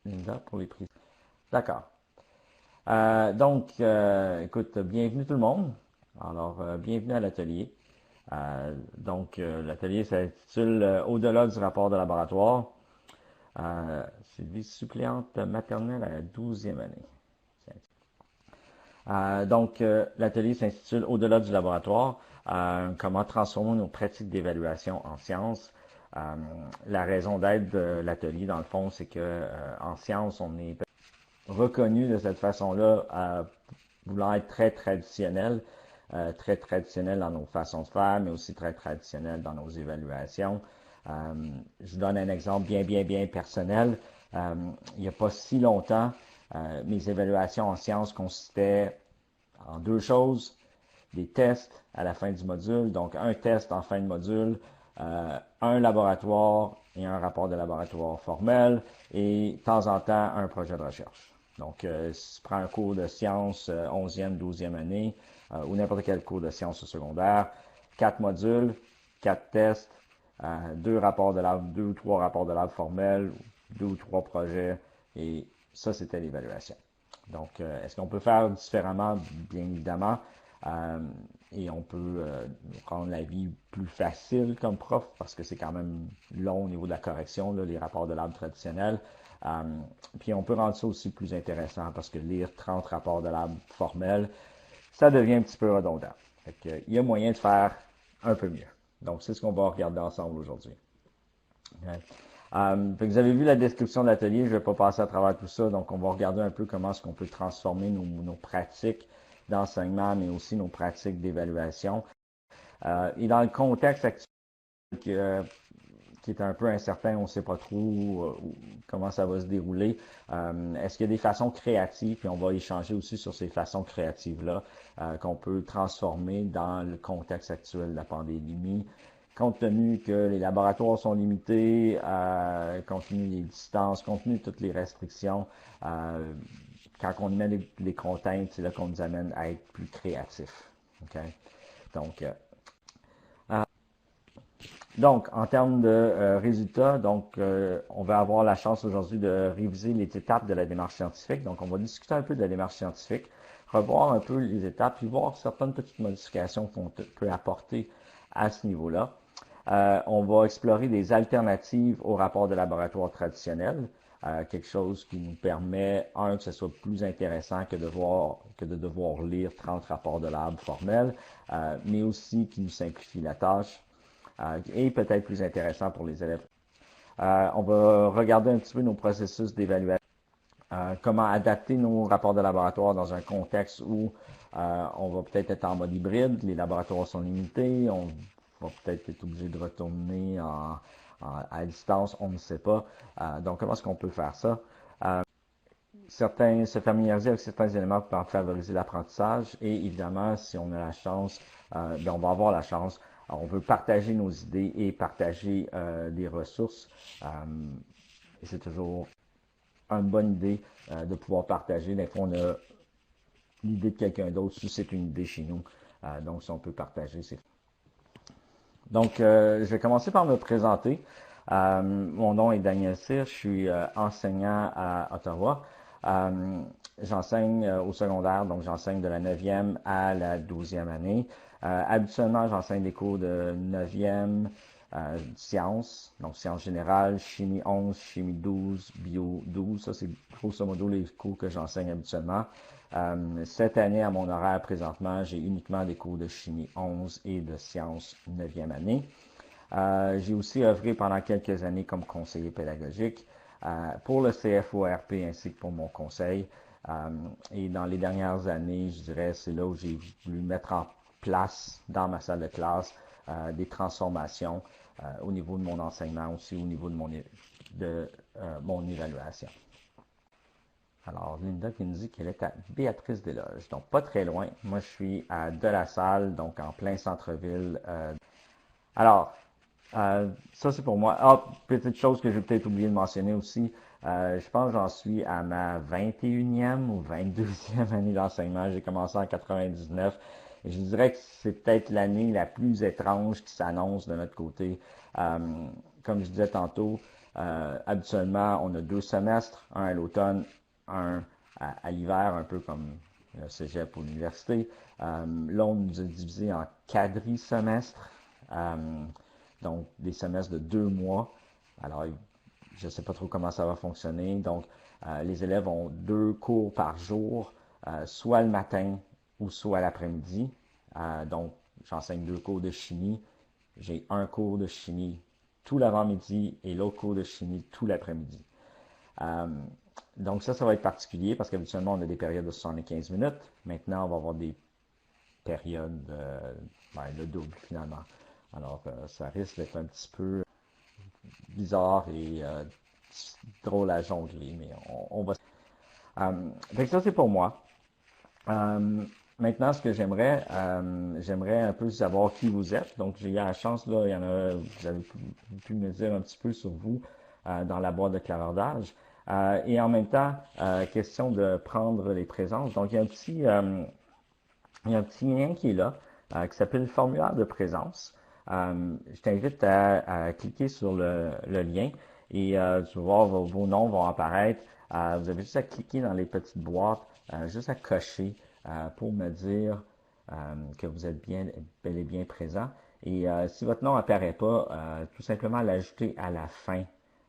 Linda pour les prix. D'accord. Écoute, bienvenue tout le monde. Alors, bienvenue à l'atelier. L'atelier s'intitule Au-delà du rapport de laboratoire. Sylvie, suppléante maternelle à la 12e année. L'atelier s'intitule Au-delà du laboratoire, comment transformer nos pratiques d'évaluation en sciences. La raison d'être de l'atelier, dans le fond, c'est que en sciences, on est reconnu de cette façon-là à vouloir être très traditionnel dans nos façons de faire, mais aussi très traditionnel dans nos évaluations. Je vous donne un exemple bien personnel. Il n'y a pas si longtemps, mes évaluations en sciences consistaient en deux choses. Des tests à la fin du module, donc un test en fin de module, un laboratoire et un rapport de laboratoire formel, et de temps en temps un projet de recherche. Donc, si tu prends un cours de sciences 11e, 12e année, ou n'importe quel cours de sciences au secondaire, 4 modules, 4 tests, deux ou trois rapports de lab formels, deux ou trois projets, et ça, c'était l'évaluation. Donc, est-ce qu'on peut faire différemment? Bien évidemment. Et on peut rendre la vie plus facile comme prof parce que c'est quand même long au niveau de la correction, là, les rapports de lab traditionnels. Puis on peut rendre ça aussi plus intéressant parce que lire 30 rapports de lab formels, ça devient un petit peu redondant. Fait que, il y a moyen de faire un peu mieux. Donc, c'est ce qu'on va regarder ensemble aujourd'hui. Ouais. Vous avez vu la description de l'atelier, je ne vais pas passer à travers tout ça, donc on va regarder un peu comment est-ce qu'on peut transformer nos pratiques d'enseignement, mais aussi nos pratiques d'évaluation. Et dans le contexte actuel qui est un peu incertain, on ne sait pas trop comment ça va se dérouler. Est-ce qu'il y a des façons créatives, puis on va échanger aussi sur ces façons créatives-là qu'on peut transformer dans le contexte actuel de la pandémie, compte tenu que les laboratoires sont limités, compte tenu des distances, compte tenu de toutes les restrictions. Quand on y met les contraintes, c'est là qu'on nous amène à être plus créatifs. Okay? Donc, en termes de résultats, on va avoir la chance aujourd'hui de réviser les étapes de la démarche scientifique. Donc, on va discuter un peu de la démarche scientifique, revoir un peu les étapes, puis voir certaines petites modifications qu'on peut apporter à ce niveau-là. On va explorer des alternatives au rapport de laboratoire traditionnel, quelque chose qui nous permet, que ce soit plus intéressant que de devoir lire 30 rapports de lab formels, mais aussi qui nous simplifie la tâche et peut-être plus intéressant pour les élèves. On va regarder un petit peu nos processus d'évaluation, comment adapter nos rapports de laboratoire dans un contexte où on va peut-être être en mode hybride, les laboratoires sont limités, on va peut-être être obligé de retourner à distance, on ne sait pas. Donc, comment est-ce qu'on peut faire ça? Se familiariser avec certains éléments pour favoriser l'apprentissage et évidemment, si on a la chance, on va avoir la chance, on veut partager nos idées et partager des ressources. Et c'est toujours une bonne idée de pouvoir partager. Des fois, on a l'idée de quelqu'un d'autre, si c'est une idée chez nous. Donc, si on peut partager, c'est... Donc, je vais commencer par me présenter. Mon nom est Daniel Cyr, je suis enseignant à Ottawa. J'enseigne au secondaire, donc j'enseigne de la 9e à la 12e année. Habituellement, j'enseigne des cours de 9e, sciences, donc sciences générales, chimie 11, chimie 12, bio 12. Ça, c'est grosso modo les cours que j'enseigne habituellement. Cette année, à mon horaire présentement, j'ai uniquement des cours de chimie 11 et de sciences 9e année. J'ai aussi œuvré pendant quelques années comme conseiller pédagogique pour le CFORP ainsi que pour mon conseil. Et dans les dernières années, je dirais, c'est là où j'ai voulu mettre en place dans ma salle de classe des transformations au niveau de mon enseignement, aussi au niveau de mon évaluation. Alors, Linda qui nous dit qu'elle est à Béatrice-des-Loges, donc pas très loin. Moi, je suis à De-la-Salle, donc en plein centre-ville. Alors, ça c'est pour moi. Ah, petite chose que j'ai peut-être oublié de mentionner aussi. Je pense que j'en suis à ma 21e ou 22e année d'enseignement. J'ai commencé en 99. Et je dirais que c'est peut-être l'année la plus étrange qui s'annonce de notre côté. Comme je disais tantôt, Habituellement, on a 2 semestres, un à l'automne, un à l'hiver, un peu comme le cégep ou l'université. Là, on nous a divisé en quadrisemestres, donc des semestres de 2 mois. Alors, je ne sais pas trop comment ça va fonctionner. Donc, les élèves ont 2 cours par jour, soit le matin ou soit l'après-midi. Donc, j'enseigne 2 cours de chimie. J'ai un cours de chimie tout l'avant-midi et l'autre cours de chimie tout l'après-midi. Donc ça va être particulier parce qu'habituellement, on a des périodes de 75 minutes. Maintenant, on va avoir des périodes le double finalement. Alors, ça risque d'être un petit peu bizarre et drôle à jongler, mais on va... Donc ça, c'est pour moi. Maintenant, ce que j'aimerais un peu savoir qui vous êtes. Donc, j'ai eu la chance, là, il y en a, vous avez pu me dire un petit peu sur vous dans la boîte de clavardage. Et en même temps, question de prendre les présences. Donc, il y a un petit lien qui est là, qui s'appelle le formulaire de présence. Je t'invite à cliquer sur le lien et tu vas voir vos noms vont apparaître. Vous avez juste à cliquer dans les petites boîtes, juste à cocher pour me dire que vous êtes bel et bien présent. Et si votre nom apparaît pas, tout simplement l'ajouter à la fin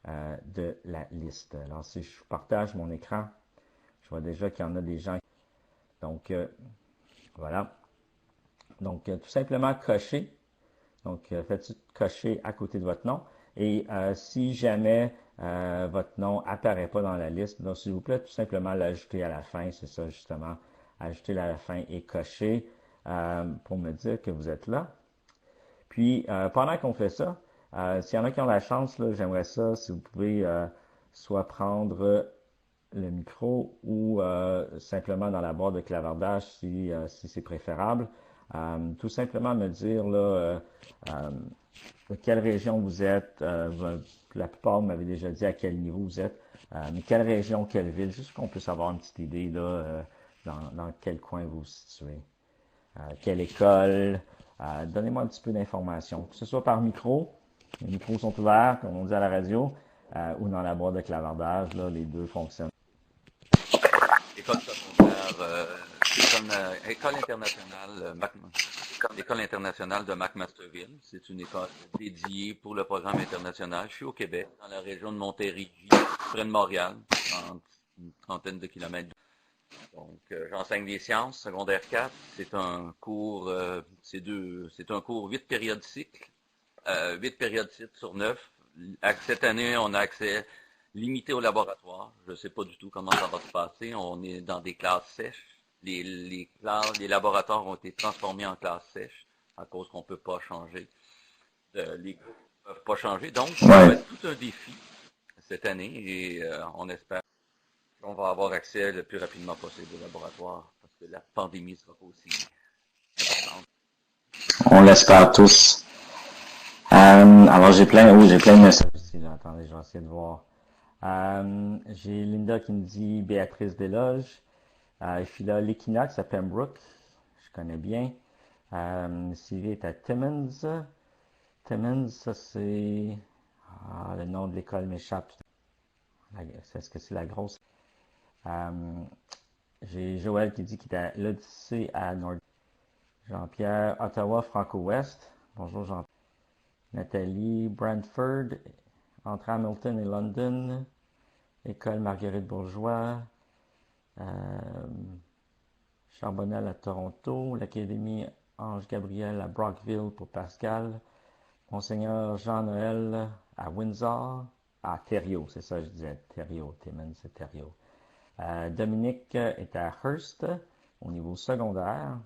de la liste. Alors, si je partage mon écran, je vois déjà qu'il y en a des gens. Donc, voilà. Donc, tout simplement cocher. Donc, faites cocher à côté de votre nom. Et si jamais votre nom apparaît pas dans la liste, donc s'il vous plaît, tout simplement l'ajouter à la fin. C'est ça, justement. Ajouter à la fin et cocher pour me dire que vous êtes là. Puis, pendant qu'on fait ça, s'il y en a qui ont la chance, j'aimerais ça, si vous pouvez soit prendre le micro ou simplement dans la barre de clavardage si c'est préférable. Tout simplement me dire là, de quelle région vous êtes. La plupart m'avaient déjà dit à quel niveau vous êtes. Mais quelle région, quelle ville, juste qu'on puisse avoir une petite idée là, dans quel coin vous vous situez. Quelle école. Donnez-moi un petit peu d'informations. Que ce soit par micro, les micros sont ouverts, comme on dit à la radio, ou dans la boîte de clavardage, là, les deux fonctionnent. École secondaire, école internationale, l'école internationale de McMasterville. C'est une école dédiée pour le programme international. Je suis au Québec, dans la région de Montérégie, près de Montréal, une trentaine de kilomètres. Donc, j'enseigne des sciences, secondaire 4. C'est un cours, c'est un cours 8 périodes cycle, 8 périodes cycle sur 9. Cette année, on a accès limité au laboratoire. Je ne sais pas du tout comment ça va se passer. On est dans des classes sèches. Les laboratoires ont été transformés en classes sèches à cause qu'on ne peut pas changer. Les groupes ne peuvent pas changer. Donc, ça va être tout un défi cette année et on espère qu'on va avoir accès le plus rapidement possible au laboratoire parce que la pandémie sera pas aussi importante. On l'espère tous. Alors j'ai plein de messages ici. Là. Attendez, je vais essayer de voir. J'ai Linda qui me dit Béatrice Desloges. Puis là, l'Equinox à Pembroke. Je connais bien. Sylvie est à Timmins. Timmins, ça c'est... le nom de l'école m'échappe. Est-ce que c'est la grosse? J'ai Joël qui dit qu'il est à l'Odyssée à Nord. Jean-Pierre, Ottawa, Franco-Ouest. Bonjour Jean-Pierre. Nathalie, Brantford, entre Hamilton et London. École Marguerite Bourgeois. Charbonnel à Toronto. L'Académie Ange-Gabriel à Brockville pour Pascal. Monseigneur Jean-Noël à Windsor. Ah, Thériault, c'est ça, je disais. Thériault, Timmins, c'est Thériault. Dominique est à Hearst, au niveau secondaire.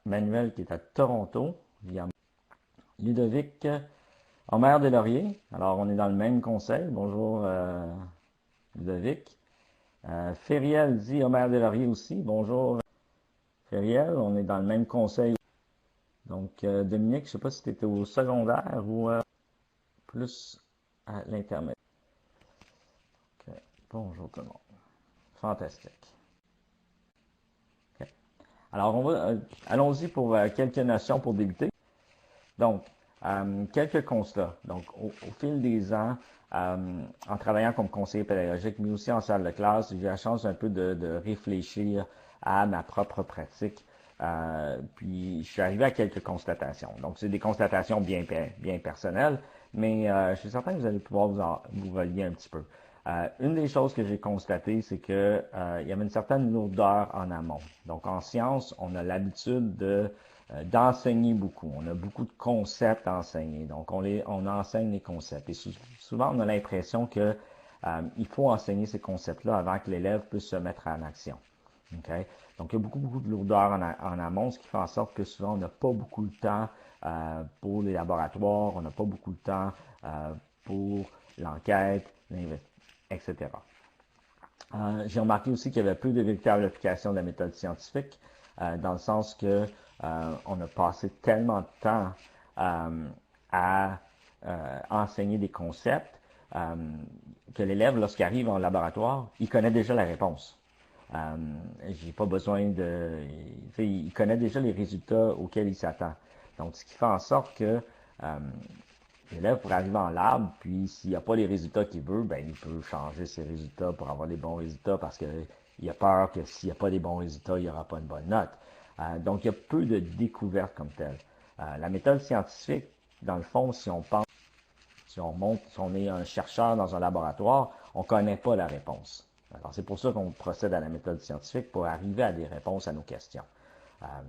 Manuel qui est à Toronto. Ludovic, Omer Deslauriers. Alors, on est dans le même conseil. Bonjour, Ludovic. Fériel dit Omer Deslauriers aussi. Bonjour, Fériel. On est dans le même conseil. Donc, Dominique, je ne sais pas si tu étais au secondaire ou plus à l'intermédiaire. Okay. Bonjour tout le monde. Fantastique. Okay. Alors, allons-y pour quelques notions pour débuter. Donc, Quelques constats. Donc, au fil des ans, en travaillant comme conseiller pédagogique, mais aussi en salle de classe, j'ai eu la chance un peu de réfléchir à ma propre pratique. Puis, je suis arrivé à quelques constatations. Donc, c'est des constatations bien personnelles, mais je suis certain que vous allez pouvoir vous relier un petit peu. Une des choses que j'ai constatées, c'est que il y avait une certaine lourdeur en amont. Donc, en sciences, on a l'habitude d'enseigner beaucoup. On a beaucoup de concepts à enseigner. Donc, on enseigne les concepts. Et souvent, on a l'impression que il faut enseigner ces concepts-là avant que l'élève puisse se mettre en action. Okay? Donc, il y a beaucoup de lourdeur en amont, ce qui fait en sorte que souvent, on n'a pas beaucoup de temps pour les laboratoires, on n'a pas beaucoup de temps pour l'enquête, etc. J'ai remarqué aussi qu'il y avait peu de véritable application de la méthode scientifique, dans le sens que on a passé tellement de temps à enseigner des concepts que l'élève, lorsqu'il arrive en laboratoire, il connaît déjà la réponse. J'ai pas besoin de... Il connaît déjà les résultats auxquels il s'attend. Donc, ce qui fait en sorte que l'élève pourrait arriver en lab, puis s'il n'y a pas les résultats qu'il veut, ben il peut changer ses résultats pour avoir les bons résultats parce qu'il a peur que s'il n'y a pas des bons résultats, il n'y aura pas une bonne note. Donc, il y a peu de découvertes comme telles. La méthode scientifique, dans le fond, si on pense, si on est un chercheur dans un laboratoire, on ne connaît pas la réponse. Alors, c'est pour ça qu'on procède à la méthode scientifique pour arriver à des réponses à nos questions.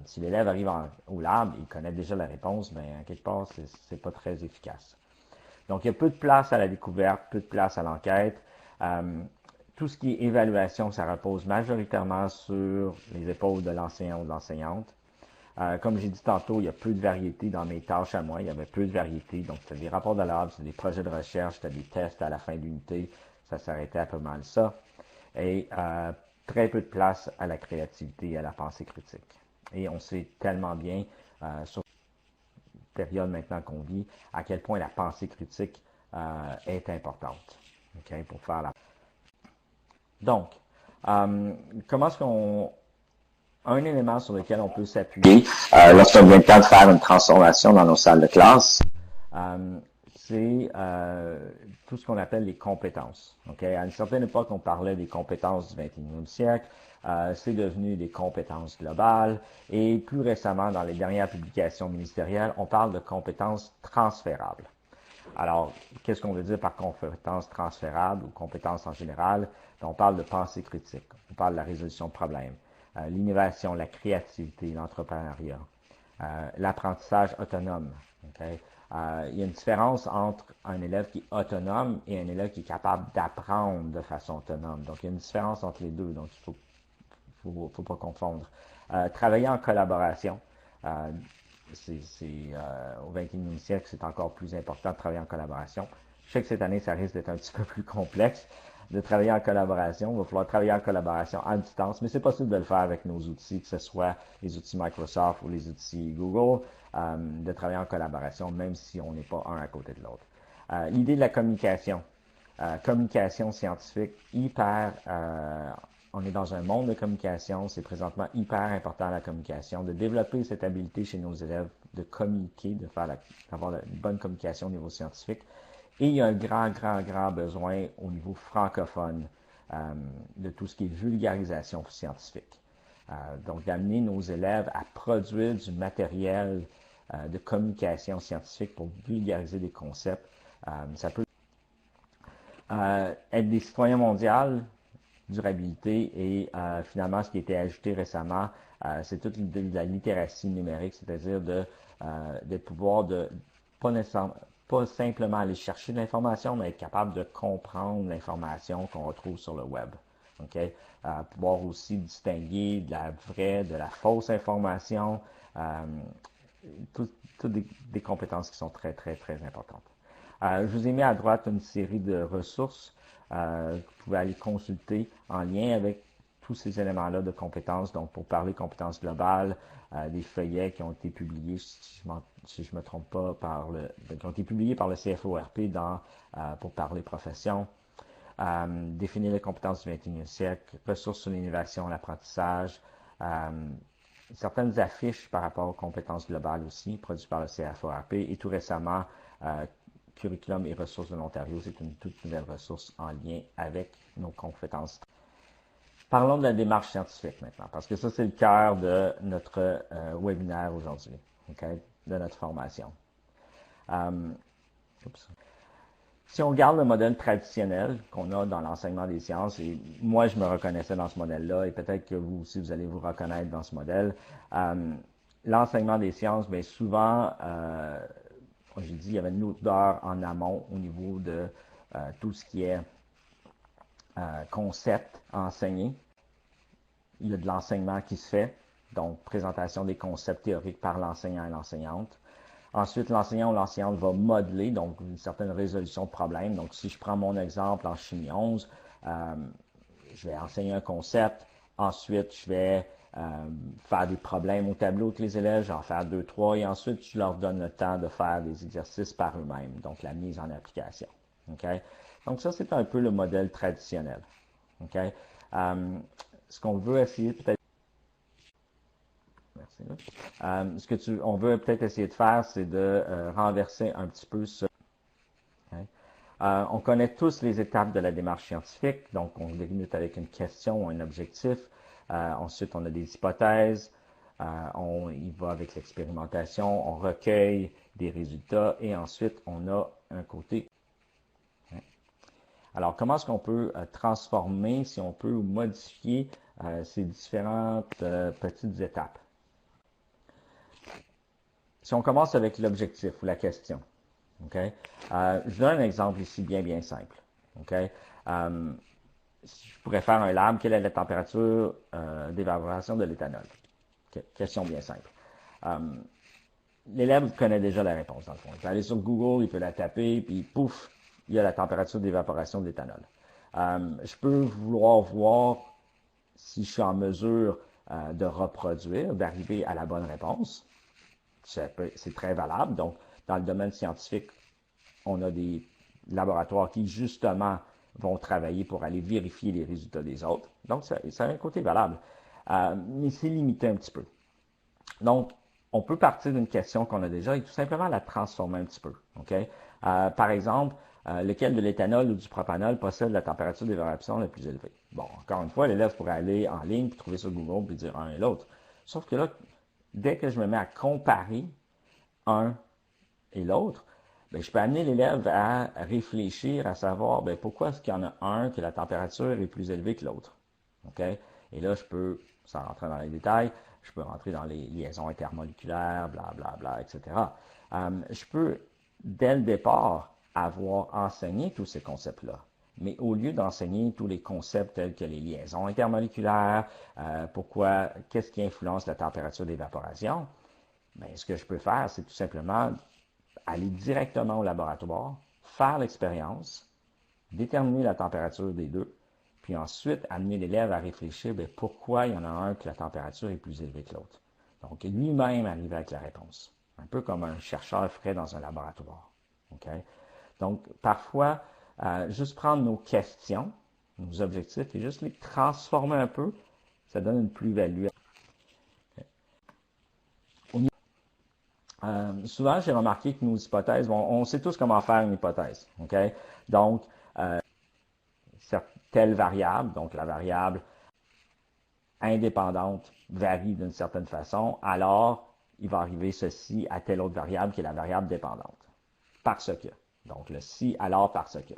Si l'élève arrive au lab, il connaît déjà la réponse, mais à quelque part, c'est pas très efficace. Donc, il y a peu de place à la découverte, peu de place à l'enquête. Tout ce qui est évaluation, ça repose majoritairement sur les épaules de l'enseignant ou de l'enseignante. Comme j'ai dit tantôt, il y a peu de variété dans mes tâches à moi. Il y avait peu de variété. Donc, c'était des rapports de lab, c'était des projets de recherche, c'était des tests à la fin de l'unité. Ça s'arrêtait à peu mal ça. Et très peu de place à la créativité et à la pensée critique. Et on sait tellement bien, sur la période maintenant qu'on vit, à quel point la pensée critique est importante. Okay, pour faire la... Donc, comment est-ce qu'on... Un élément sur lequel on peut s'appuyer lorsqu'on vient le temps de faire une transformation dans nos salles de classe, c'est tout ce qu'on appelle les compétences. Okay? À une certaine époque, on parlait des compétences du 21e siècle. C'est devenu des compétences globales. Et plus récemment, dans les dernières publications ministérielles, on parle de compétences transférables. Alors, qu'est-ce qu'on veut dire par compétences transférables ou compétences en général? On parle de pensée critique, on parle de la résolution de problèmes, l'innovation, la créativité, l'entrepreneuriat, l'apprentissage autonome. Okay? Il y a une différence entre un élève qui est autonome et un élève qui est capable d'apprendre de façon autonome. Donc, il y a une différence entre les deux, donc il faut pas confondre. Travailler en collaboration. Au 21e siècle, c'est encore plus important de travailler en collaboration. Je sais que cette année, ça risque d'être un petit peu plus complexe de travailler en collaboration. Il va falloir travailler en collaboration à distance, mais c'est possible de le faire avec nos outils, que ce soit les outils Microsoft ou les outils Google, de travailler en collaboration, même si on n'est pas un à côté de l'autre. L'idée de la communication. Communication scientifique, on est dans un monde de communication, c'est présentement hyper important la communication, de développer cette habileté chez nos élèves, de communiquer, d'avoir une bonne communication au niveau scientifique. Et il y a un grand besoin au niveau francophone de tout ce qui est vulgarisation scientifique. Donc, d'amener nos élèves à produire du matériel de communication scientifique pour vulgariser des concepts. Ça peut être des citoyens mondiaux, durabilité et finalement ce qui a été ajouté récemment, c'est toute l'idée de la littératie numérique, c'est-à-dire de pouvoir pas simplement aller chercher de l'information, mais être capable de comprendre l'information qu'on retrouve sur le web. Okay? Pouvoir aussi distinguer de la vraie, de la fausse information, toutes des compétences qui sont très importantes. Je vous ai mis à droite une série de ressources que vous pouvez aller consulter en lien avec tous ces éléments-là de compétences. Donc, pour parler compétences globales, des feuillets qui ont été publiés, si je me trompe pas, qui ont été publiés par le CFORP pour parler profession. Définir les compétences du 21e siècle, ressources sur l'innovation, l'apprentissage, certaines affiches par rapport aux compétences globales aussi, produites par le CFORP, et tout récemment, Curriculum et ressources de l'Ontario, c'est une toute nouvelle ressource en lien avec nos compétences. Parlons de la démarche scientifique maintenant, parce que ça, c'est le cœur de notre webinaire aujourd'hui, okay, de notre formation. Si on regarde le modèle traditionnel qu'on a dans l'enseignement des sciences, et moi, je me reconnaissais dans ce modèle-là, et peut-être que vous aussi, vous allez vous reconnaître dans ce modèle, l'enseignement des sciences, bien souvent, comme j'ai dit, il y avait une lourdeur en amont au niveau de tout ce qui est concept à enseigner. Il y a de l'enseignement qui se fait, donc présentation des concepts théoriques par l'enseignant et l'enseignante. Ensuite, l'enseignant ou l'enseignante va modeler, donc une certaine résolution de problème. Donc, si je prends mon exemple en chimie 11, je vais enseigner un concept. Ensuite, je vais faire des problèmes au tableau avec les élèves. Je vais en faire 2, 3. Et ensuite, je leur donne le temps de faire des exercices par eux-mêmes. Donc, la mise en application. Okay? Donc, ça, c'est un peu le modèle traditionnel. Okay? Ce qu'on veut essayer peut-être on veut peut-être essayer de faire, c'est de renverser un petit peu ça. Okay. On connaît tous les étapes de la démarche scientifique, donc on débute avec une question ou un objectif. Ensuite, on a des hypothèses. On y va avec l'expérimentation. On recueille des résultats et ensuite, on a un côté. Okay. Alors, comment est-ce qu'on peut transformer, si on peut, ou modifier ces différentes petites étapes? Si on commence avec l'objectif ou la question, okay? Je donne un exemple ici bien simple. Okay? Je pourrais faire un lab, quelle est la température d'évaporation de l'éthanol? Okay. Question bien simple. L'élève connaît déjà la réponse dans le fond. Il peut aller sur Google, il peut la taper, puis pouf, il y a la température d'évaporation de l'éthanol. Je peux vouloir voir si je suis en mesure de reproduire, d'arriver à la bonne réponse. C'est très valable. Donc, dans le domaine scientifique, on a des laboratoires qui, justement, vont travailler pour aller vérifier les résultats des autres. Donc, ça a un côté valable. Mais c'est limité un petit peu. Donc, on peut partir d'une question qu'on a déjà et tout simplement la transformer un petit peu. Okay? Par exemple, lequel de l'éthanol ou du propanol possède la température d'évaporation la plus élevée? Bon, encore une fois, l'élève pourrait aller en ligne, puis trouver sur Google, puis dire un et l'autre. Sauf que là, dès que je me mets à comparer un et l'autre, bien, je peux amener l'élève à réfléchir, à savoir bien, pourquoi est-ce qu'il y en a un que la température est plus élevée que l'autre. Okay? Et là, je peux, sans rentrer dans les détails, je peux rentrer dans les liaisons intermoléculaires, blablabla, etc. Je peux, dès le départ, avoir enseigné tous ces concepts-là. Mais au lieu d'enseigner tous les concepts tels que les liaisons intermoléculaires, qu'est-ce qui influence la température d'évaporation, bien, ce que je peux faire, c'est tout simplement aller directement au laboratoire, faire l'expérience, déterminer la température des deux, puis ensuite amener l'élève à réfléchir bien, pourquoi il y en a un que la température est plus élevée que l'autre. Donc, lui-même arriver avec la réponse. Un peu comme un chercheur ferait dans un laboratoire. Okay? Donc, parfois, juste prendre nos questions, nos objectifs, et juste les transformer un peu, ça donne une plus-value. Souvent, j'ai remarqué que nos hypothèses, on sait tous comment faire une hypothèse. Okay? Donc, telle variable, donc la variable indépendante varie d'une certaine façon, alors il va arriver ceci à telle autre variable qui est la variable dépendante. Parce que. Donc, le si, alors, parce que.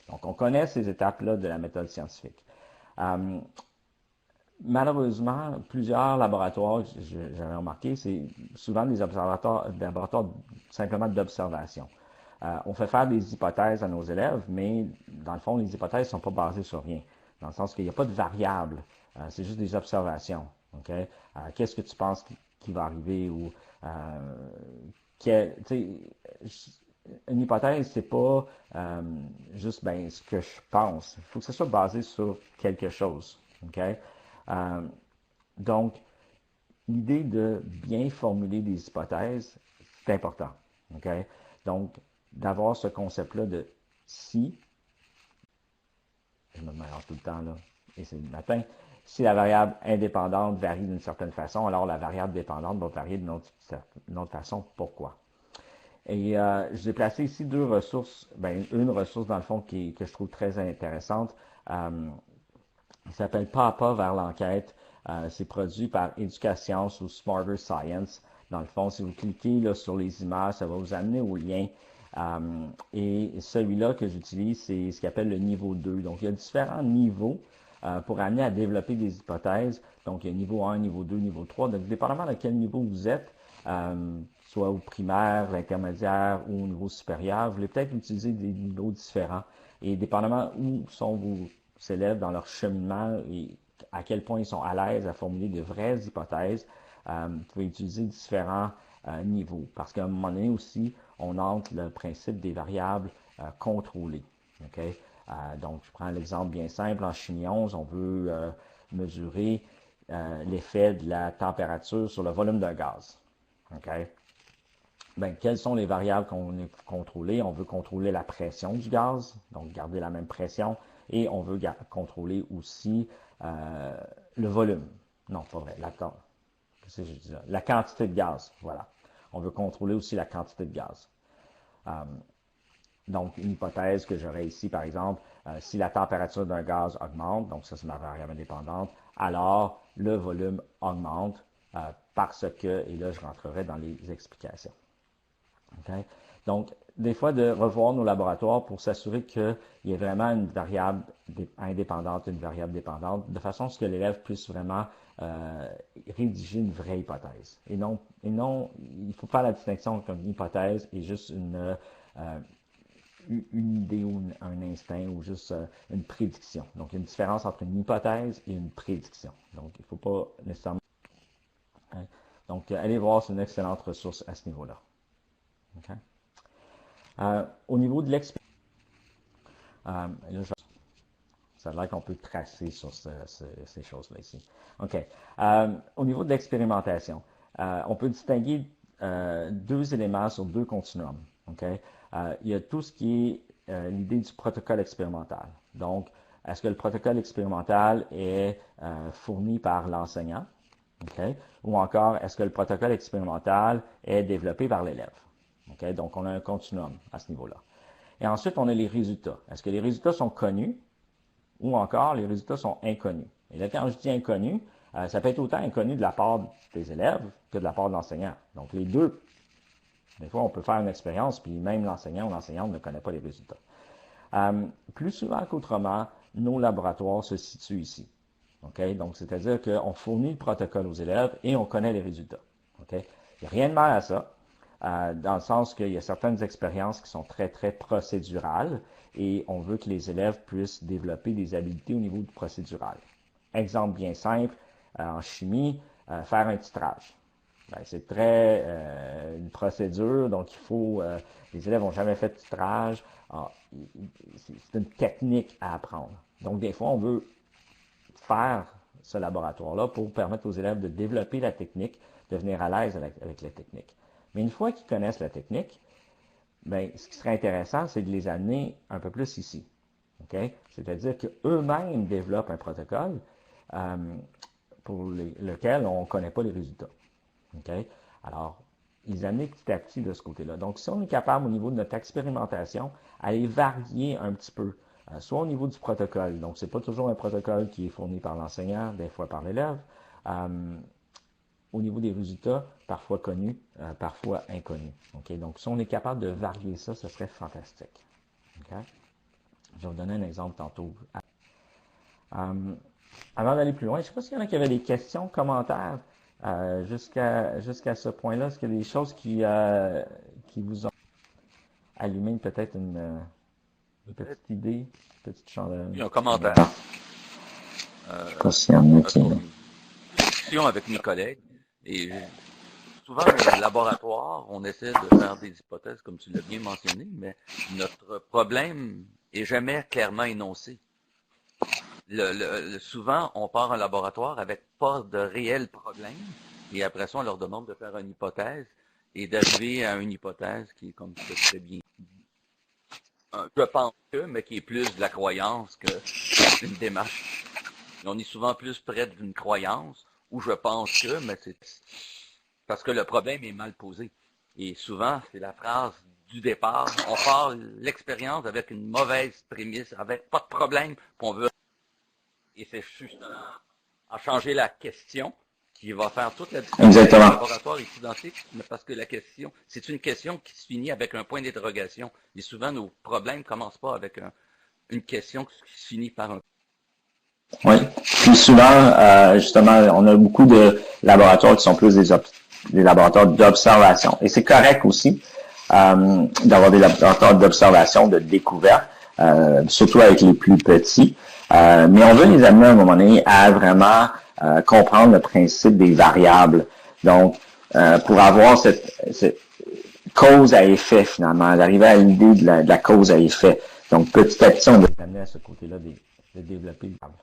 Donc, on connaît ces étapes-là de la méthode scientifique. Malheureusement, plusieurs laboratoires, j'avais remarqué, c'est souvent des laboratoires simplement d'observation. On fait faire des hypothèses à nos élèves, mais dans le fond, les hypothèses ne sont pas basées sur rien. Dans le sens qu'il n'y a pas de variable. C'est juste des observations. Okay? Qu'est-ce que tu penses qui va arriver? Ou, une hypothèse, c'est pas juste ce que je pense. Il faut que ce soit basé sur quelque chose. Okay? Donc, l'idée de bien formuler des hypothèses, c'est important. Okay? Donc, d'avoir ce concept-là de si, je me mélange tout le temps là, et c'est le matin. Si la variable indépendante varie d'une certaine façon, alors la variable dépendante va varier d'une autre façon. Pourquoi? Et j'ai placé ici deux ressources. Ben, une ressource, dans le fond, que je trouve très intéressante. Il s'appelle Pas à pas vers l'enquête. C'est produit par Éducation ou Smarter Science. Dans le fond, si vous cliquez là, sur les images, ça va vous amener au lien. Et celui-là que j'utilise, c'est ce qu'on appelle le niveau 2. Donc, il y a différents niveaux pour amener à développer des hypothèses. Donc, il y a niveau 1, niveau 2, niveau 3. Donc, dépendamment de quel niveau vous êtes, soit au primaire, l'intermédiaire ou au niveau supérieur, vous voulez peut-être utiliser des niveaux différents. Et dépendamment où sont vos élèves dans leur cheminement et à quel point ils sont à l'aise à formuler de vraies hypothèses, vous pouvez utiliser différents niveaux. Parce qu'à un moment donné aussi, on entre le principe des variables contrôlées. Okay? Donc, je prends l'exemple bien simple. En chimie 11, on veut mesurer l'effet de la température sur le volume d'un gaz. Okay? Ben, quelles sont les variables qu'on veut contrôler? On veut contrôler la pression du gaz, donc garder la même pression, et on veut contrôler aussi le volume. Non, pas vrai, la quantité de gaz, voilà. On veut contrôler aussi la quantité de gaz. Donc, une hypothèse que j'aurais ici, par exemple, si la température d'un gaz augmente, donc ça c'est ma variable indépendante, alors le volume augmente parce que, et là je rentrerai dans les explications. Okay? Donc, des fois, de revoir nos laboratoires pour s'assurer qu'il y ait vraiment une variable indépendante, une variable dépendante, de façon à ce que l'élève puisse vraiment rédiger une vraie hypothèse. Et non, il faut faire la distinction entre une hypothèse et juste une idée ou un instinct ou juste une prédiction. Donc, il y a une différence entre une hypothèse et une prédiction. Donc, il ne faut pas nécessairement... Okay? Donc, allez voir, c'est une excellente ressource à ce niveau-là. Okay? Au niveau de l'expérience, ça a l'air qu'on peut tracer sur ces choses-là ici. OK. Au niveau de l'expérimentation, on peut distinguer deux éléments sur deux continuums. Okay? Il y a tout ce qui est l'idée du protocole expérimental. Donc, est-ce que le protocole expérimental est fourni par l'enseignant? Okay? Ou encore, est-ce que le protocole expérimental est développé par l'élève? Okay? Donc, on a un continuum à ce niveau-là. Et ensuite, on a les résultats. Est-ce que les résultats sont connus ou encore les résultats sont inconnus? Et là, quand je dis inconnu, ça peut être autant inconnu de la part des élèves que de la part de l'enseignant. Donc, les deux. Des fois, on peut faire une expérience, puis même l'enseignant ou l'enseignante ne connaît pas les résultats. Plus souvent qu'autrement, nos laboratoires se situent ici. Okay? Donc, c'est-à-dire qu'on fournit le protocole aux élèves et on connaît les résultats. Okay? Il n'y a rien de mal à ça, dans le sens qu'il y a certaines expériences qui sont très, très procédurales et on veut que les élèves puissent développer des habiletés au niveau du procédural. Exemple bien simple, en chimie, faire un titrage. Ben, c'est très une procédure, donc il faut, les élèves n'ont jamais fait de titrage. C'est une technique à apprendre. Donc, des fois, on veut faire ce laboratoire-là pour permettre aux élèves de développer la technique, de venir à l'aise avec la technique. Mais une fois qu'ils connaissent la technique, ben, ce qui serait intéressant, c'est de les amener un peu plus ici. Okay? C'est-à-dire qu'eux-mêmes développent un protocole pour lequel on ne connaît pas les résultats. Okay? Alors, les amener petit à petit de ce côté-là. Donc, si on est capable, au niveau de notre expérimentation, à les varier un petit peu, soit au niveau du protocole, donc c'est pas toujours un protocole qui est fourni par l'enseignant, des fois par l'élève, au niveau des résultats, parfois connus, parfois inconnus. Okay? Donc, si on est capable de varier ça, ce serait fantastique. Okay? Je vais vous donner un exemple tantôt. Avant d'aller plus loin, je ne sais pas s'il y en a qui avaient des questions, commentaires jusqu'à ce point-là. Est-ce qu'il y a des choses qui vous ont allumé peut-être une petite idée, une petite chandelle? Il y a un commentaire. Je sais pas s'il y en a qui... Discussion avec mes collègues. Et souvent, au laboratoire, on essaie de faire des hypothèses, comme tu l'as bien mentionné, mais notre problème est jamais clairement énoncé. Souvent, on part en laboratoire avec pas de réel problème, et après ça, on leur demande de faire une hypothèse et d'arriver à une hypothèse qui est, comme tu l'as très bien dit, je pense que, mais qui est plus de la croyance que une démarche. Et on est souvent plus près d'une croyance, ou je pense que, mais c'est parce que le problème est mal posé. Et souvent, c'est la phrase du départ. On part l'expérience avec une mauvaise prémisse, avec pas de problème, qu'on veut. Et c'est justement en changer la question qui va faire toute la différence. Exactement. Le laboratoire est identique, mais parce que la question, c'est une question qui se finit avec un point d'interrogation. Et souvent, nos problèmes ne commencent pas avec une question qui se finit par un... Oui. Puis souvent, justement, on a beaucoup de laboratoires qui sont plus des laboratoires d'observation. Et c'est correct aussi d'avoir des laboratoires d'observation, de découverte, surtout avec les plus petits. Mais on veut les amener à un moment donné à vraiment comprendre le principe des variables. Donc, pour avoir cette cause à effet, finalement, d'arriver à l'idée de la cause à effet. Donc, petit à petit, on va amener à ce côté-là de développer les variables.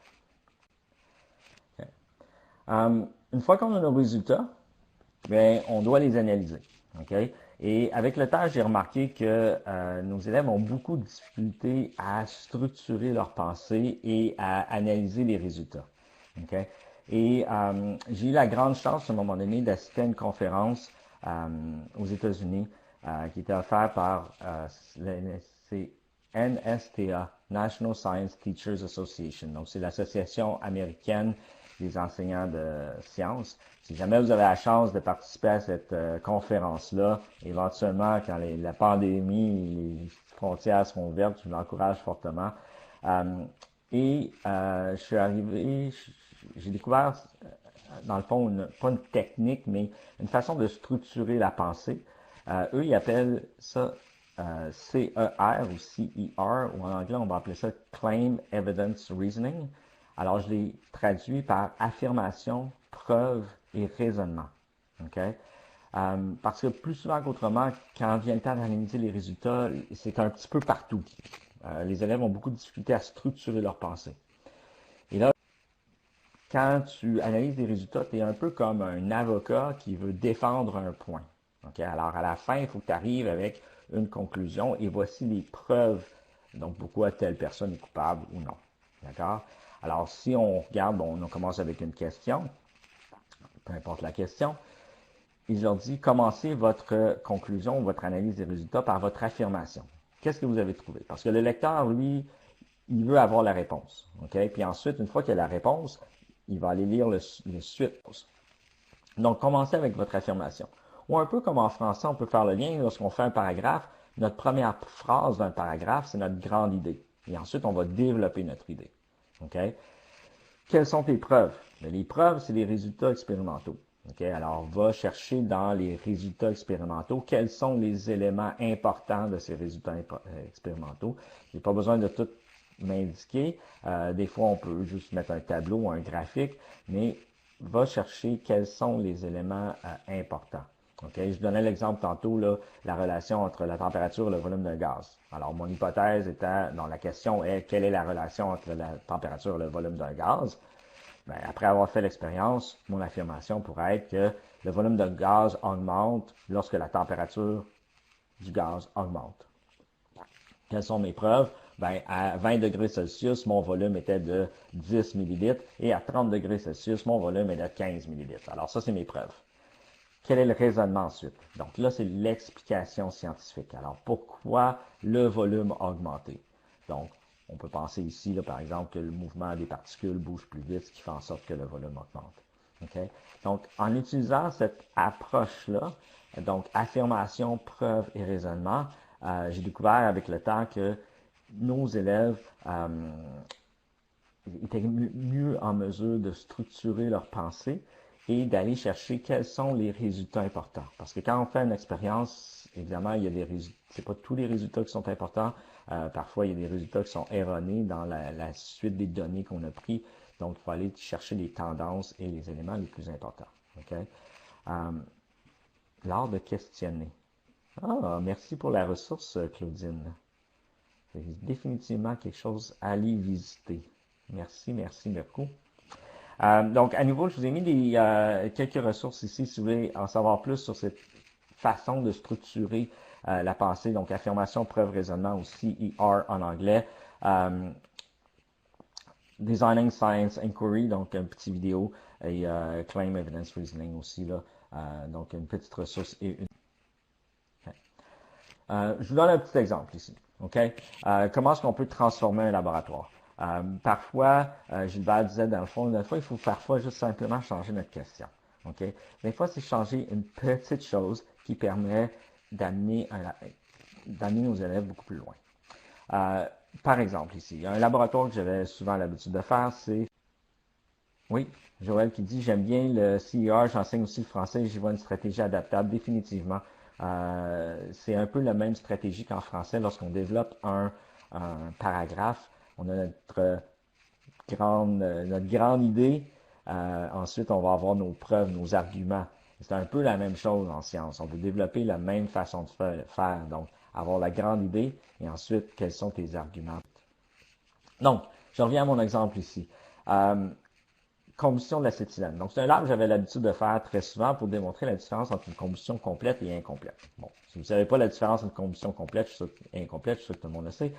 Une fois qu'on a nos résultats, bien, on doit les analyser. Okay? Et avec le temps, j'ai remarqué que nos élèves ont beaucoup de difficultés à structurer leur pensée et à analyser les résultats. Okay? Et j'ai eu la grande chance, à un moment donné, d'assister à une conférence aux États-Unis qui était offerte par c'est NSTA, National Science Teachers Association. Donc, c'est l'association américaine des enseignants de sciences. Si jamais vous avez la chance de participer à cette conférence-là, éventuellement, quand la pandémie, les frontières seront ouvertes, je vous l'encourage fortement. Je suis arrivé, j'ai découvert, dans le fond, pas une technique, mais une façon de structurer la pensée. Eux, ils appellent ça CER ou CER, ou en anglais, on va appeler ça Claim Evidence Reasoning. Alors, je l'ai traduit par affirmation, preuve et raisonnement. Okay? Parce que plus souvent qu'autrement, quand vient le temps d'analyser les résultats, c'est un petit peu partout. Les élèves ont beaucoup de difficultés à structurer leur pensée. Et là, quand tu analyses les résultats, tu es un peu comme un avocat qui veut défendre un point. Okay? Alors, à la fin, il faut que tu arrives avec une conclusion et voici les preuves. Donc, pourquoi telle personne est coupable ou non. D'accord? Alors, si on regarde, on commence avec une question, peu importe la question, et je leur dis, commencez votre conclusion, votre analyse des résultats par votre affirmation. Qu'est-ce que vous avez trouvé? Parce que le lecteur, lui, il veut avoir la réponse. Okay? Puis ensuite, une fois qu'il a la réponse, il va aller lire le suite. Donc, commencez avec votre affirmation. Ou un peu comme en français, on peut faire le lien lorsqu'on fait un paragraphe. Notre première phrase d'un paragraphe, c'est notre grande idée. Et ensuite, on va développer notre idée. Okay? Quelles sont tes preuves? Les preuves, c'est les résultats expérimentaux. Okay? Alors, va chercher dans les résultats expérimentaux quels sont les éléments importants de ces résultats expérimentaux. Je n'ai pas besoin de tout m'indiquer. Des fois, on peut juste mettre un tableau ou un graphique, mais va chercher quels sont les éléments importants. Okay? Je donnais l'exemple tantôt, là, la relation entre la température et le volume d'un gaz. Alors, mon hypothèse étant, la question est, quelle est la relation entre la température et le volume d'un gaz? Bien, après avoir fait l'expérience, mon affirmation pourrait être que le volume de gaz augmente lorsque la température du gaz augmente. Quelles sont mes preuves? Bien, à 20 degrés Celsius, mon volume était de 10 millilitres et à 30 degrés Celsius, mon volume est de 15 millilitres. Alors, ça, c'est mes preuves. Quel est le raisonnement ensuite? Donc là, c'est l'explication scientifique. Alors, pourquoi le volume a augmenté? Donc, on peut penser ici, là, par exemple, que le mouvement des particules bouge plus vite, ce qui fait en sorte que le volume augmente. Okay? Donc, en utilisant cette approche-là, donc affirmation, preuve et raisonnement, j'ai découvert avec le temps que nos élèves étaient mieux en mesure de structurer leur pensée et d'aller chercher quels sont les résultats importants. Parce que quand on fait une expérience, évidemment, il y a des résultats, c'est pas tous les résultats qui sont importants. Parfois, il y a des résultats qui sont erronés dans la suite des données qu'on a pris. Donc, il faut aller chercher les tendances et les éléments les plus importants. Okay? L'art de questionner. Ah, merci pour la ressource, Claudine. C'est définitivement quelque chose à aller visiter. Merci beaucoup. Donc, à nouveau, je vous ai mis quelques ressources ici si vous voulez en savoir plus sur cette façon de structurer la pensée. Donc, affirmation, preuve, raisonnement ou CER en anglais. Designing Science Inquiry, donc une petite vidéo, et Claim Evidence Reasoning aussi, là, donc une petite ressource et une... Okay. Je vous donne un petit exemple ici. Okay? Comment est-ce qu'on peut transformer un laboratoire? Parfois, Gilbert disait dans le fond, des fois, il faut parfois juste simplement changer notre question. Okay? Des fois, c'est changer une petite chose qui permet d'amener nos élèves beaucoup plus loin. Par exemple, ici, un laboratoire que j'avais souvent l'habitude de faire, c'est... Oui, Joël qui dit, j'aime bien le CER, j'enseigne aussi le français, j'y vois une stratégie adaptable, définitivement. C'est un peu la même stratégie qu'en français lorsqu'on développe un paragraphe. On a notre grande idée. Ensuite, on va avoir nos preuves, nos arguments. C'est un peu la même chose en science. On veut développer la même façon de faire. Donc, avoir la grande idée et ensuite, quels sont tes arguments. Donc, je reviens à mon exemple ici. Combustion de l'acétylène. Donc, c'est un lab que j'avais l'habitude de faire très souvent pour démontrer la différence entre une combustion complète et incomplète. Bon, si vous ne savez pas la différence entre une combustion complète et incomplète, je suis sûr que tout le monde le sait.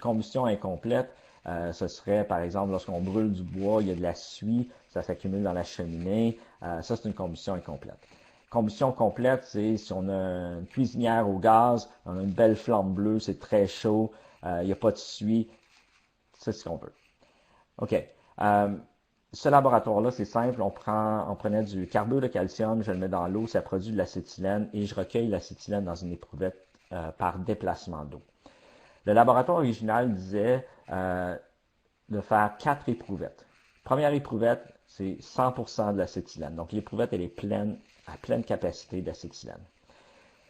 Combustion incomplète, ce serait, par exemple, lorsqu'on brûle du bois, il y a de la suie, ça s'accumule dans la cheminée. Ça, c'est une combustion incomplète. Combustion complète, c'est si on a une cuisinière au gaz, on a une belle flamme bleue, c'est très chaud, il n'y a pas de suie. C'est ce qu'on veut. OK. Ce laboratoire-là, c'est simple. On prenait du carbure de calcium, je le mets dans l'eau, ça produit de l'acétylène et je recueille l'acétylène dans une éprouvette par déplacement d'eau. Le laboratoire original disait de faire 4 éprouvettes. Première éprouvette, c'est 100% de l'acétylène. Donc l'éprouvette, elle est pleine, à pleine capacité d'acétylène.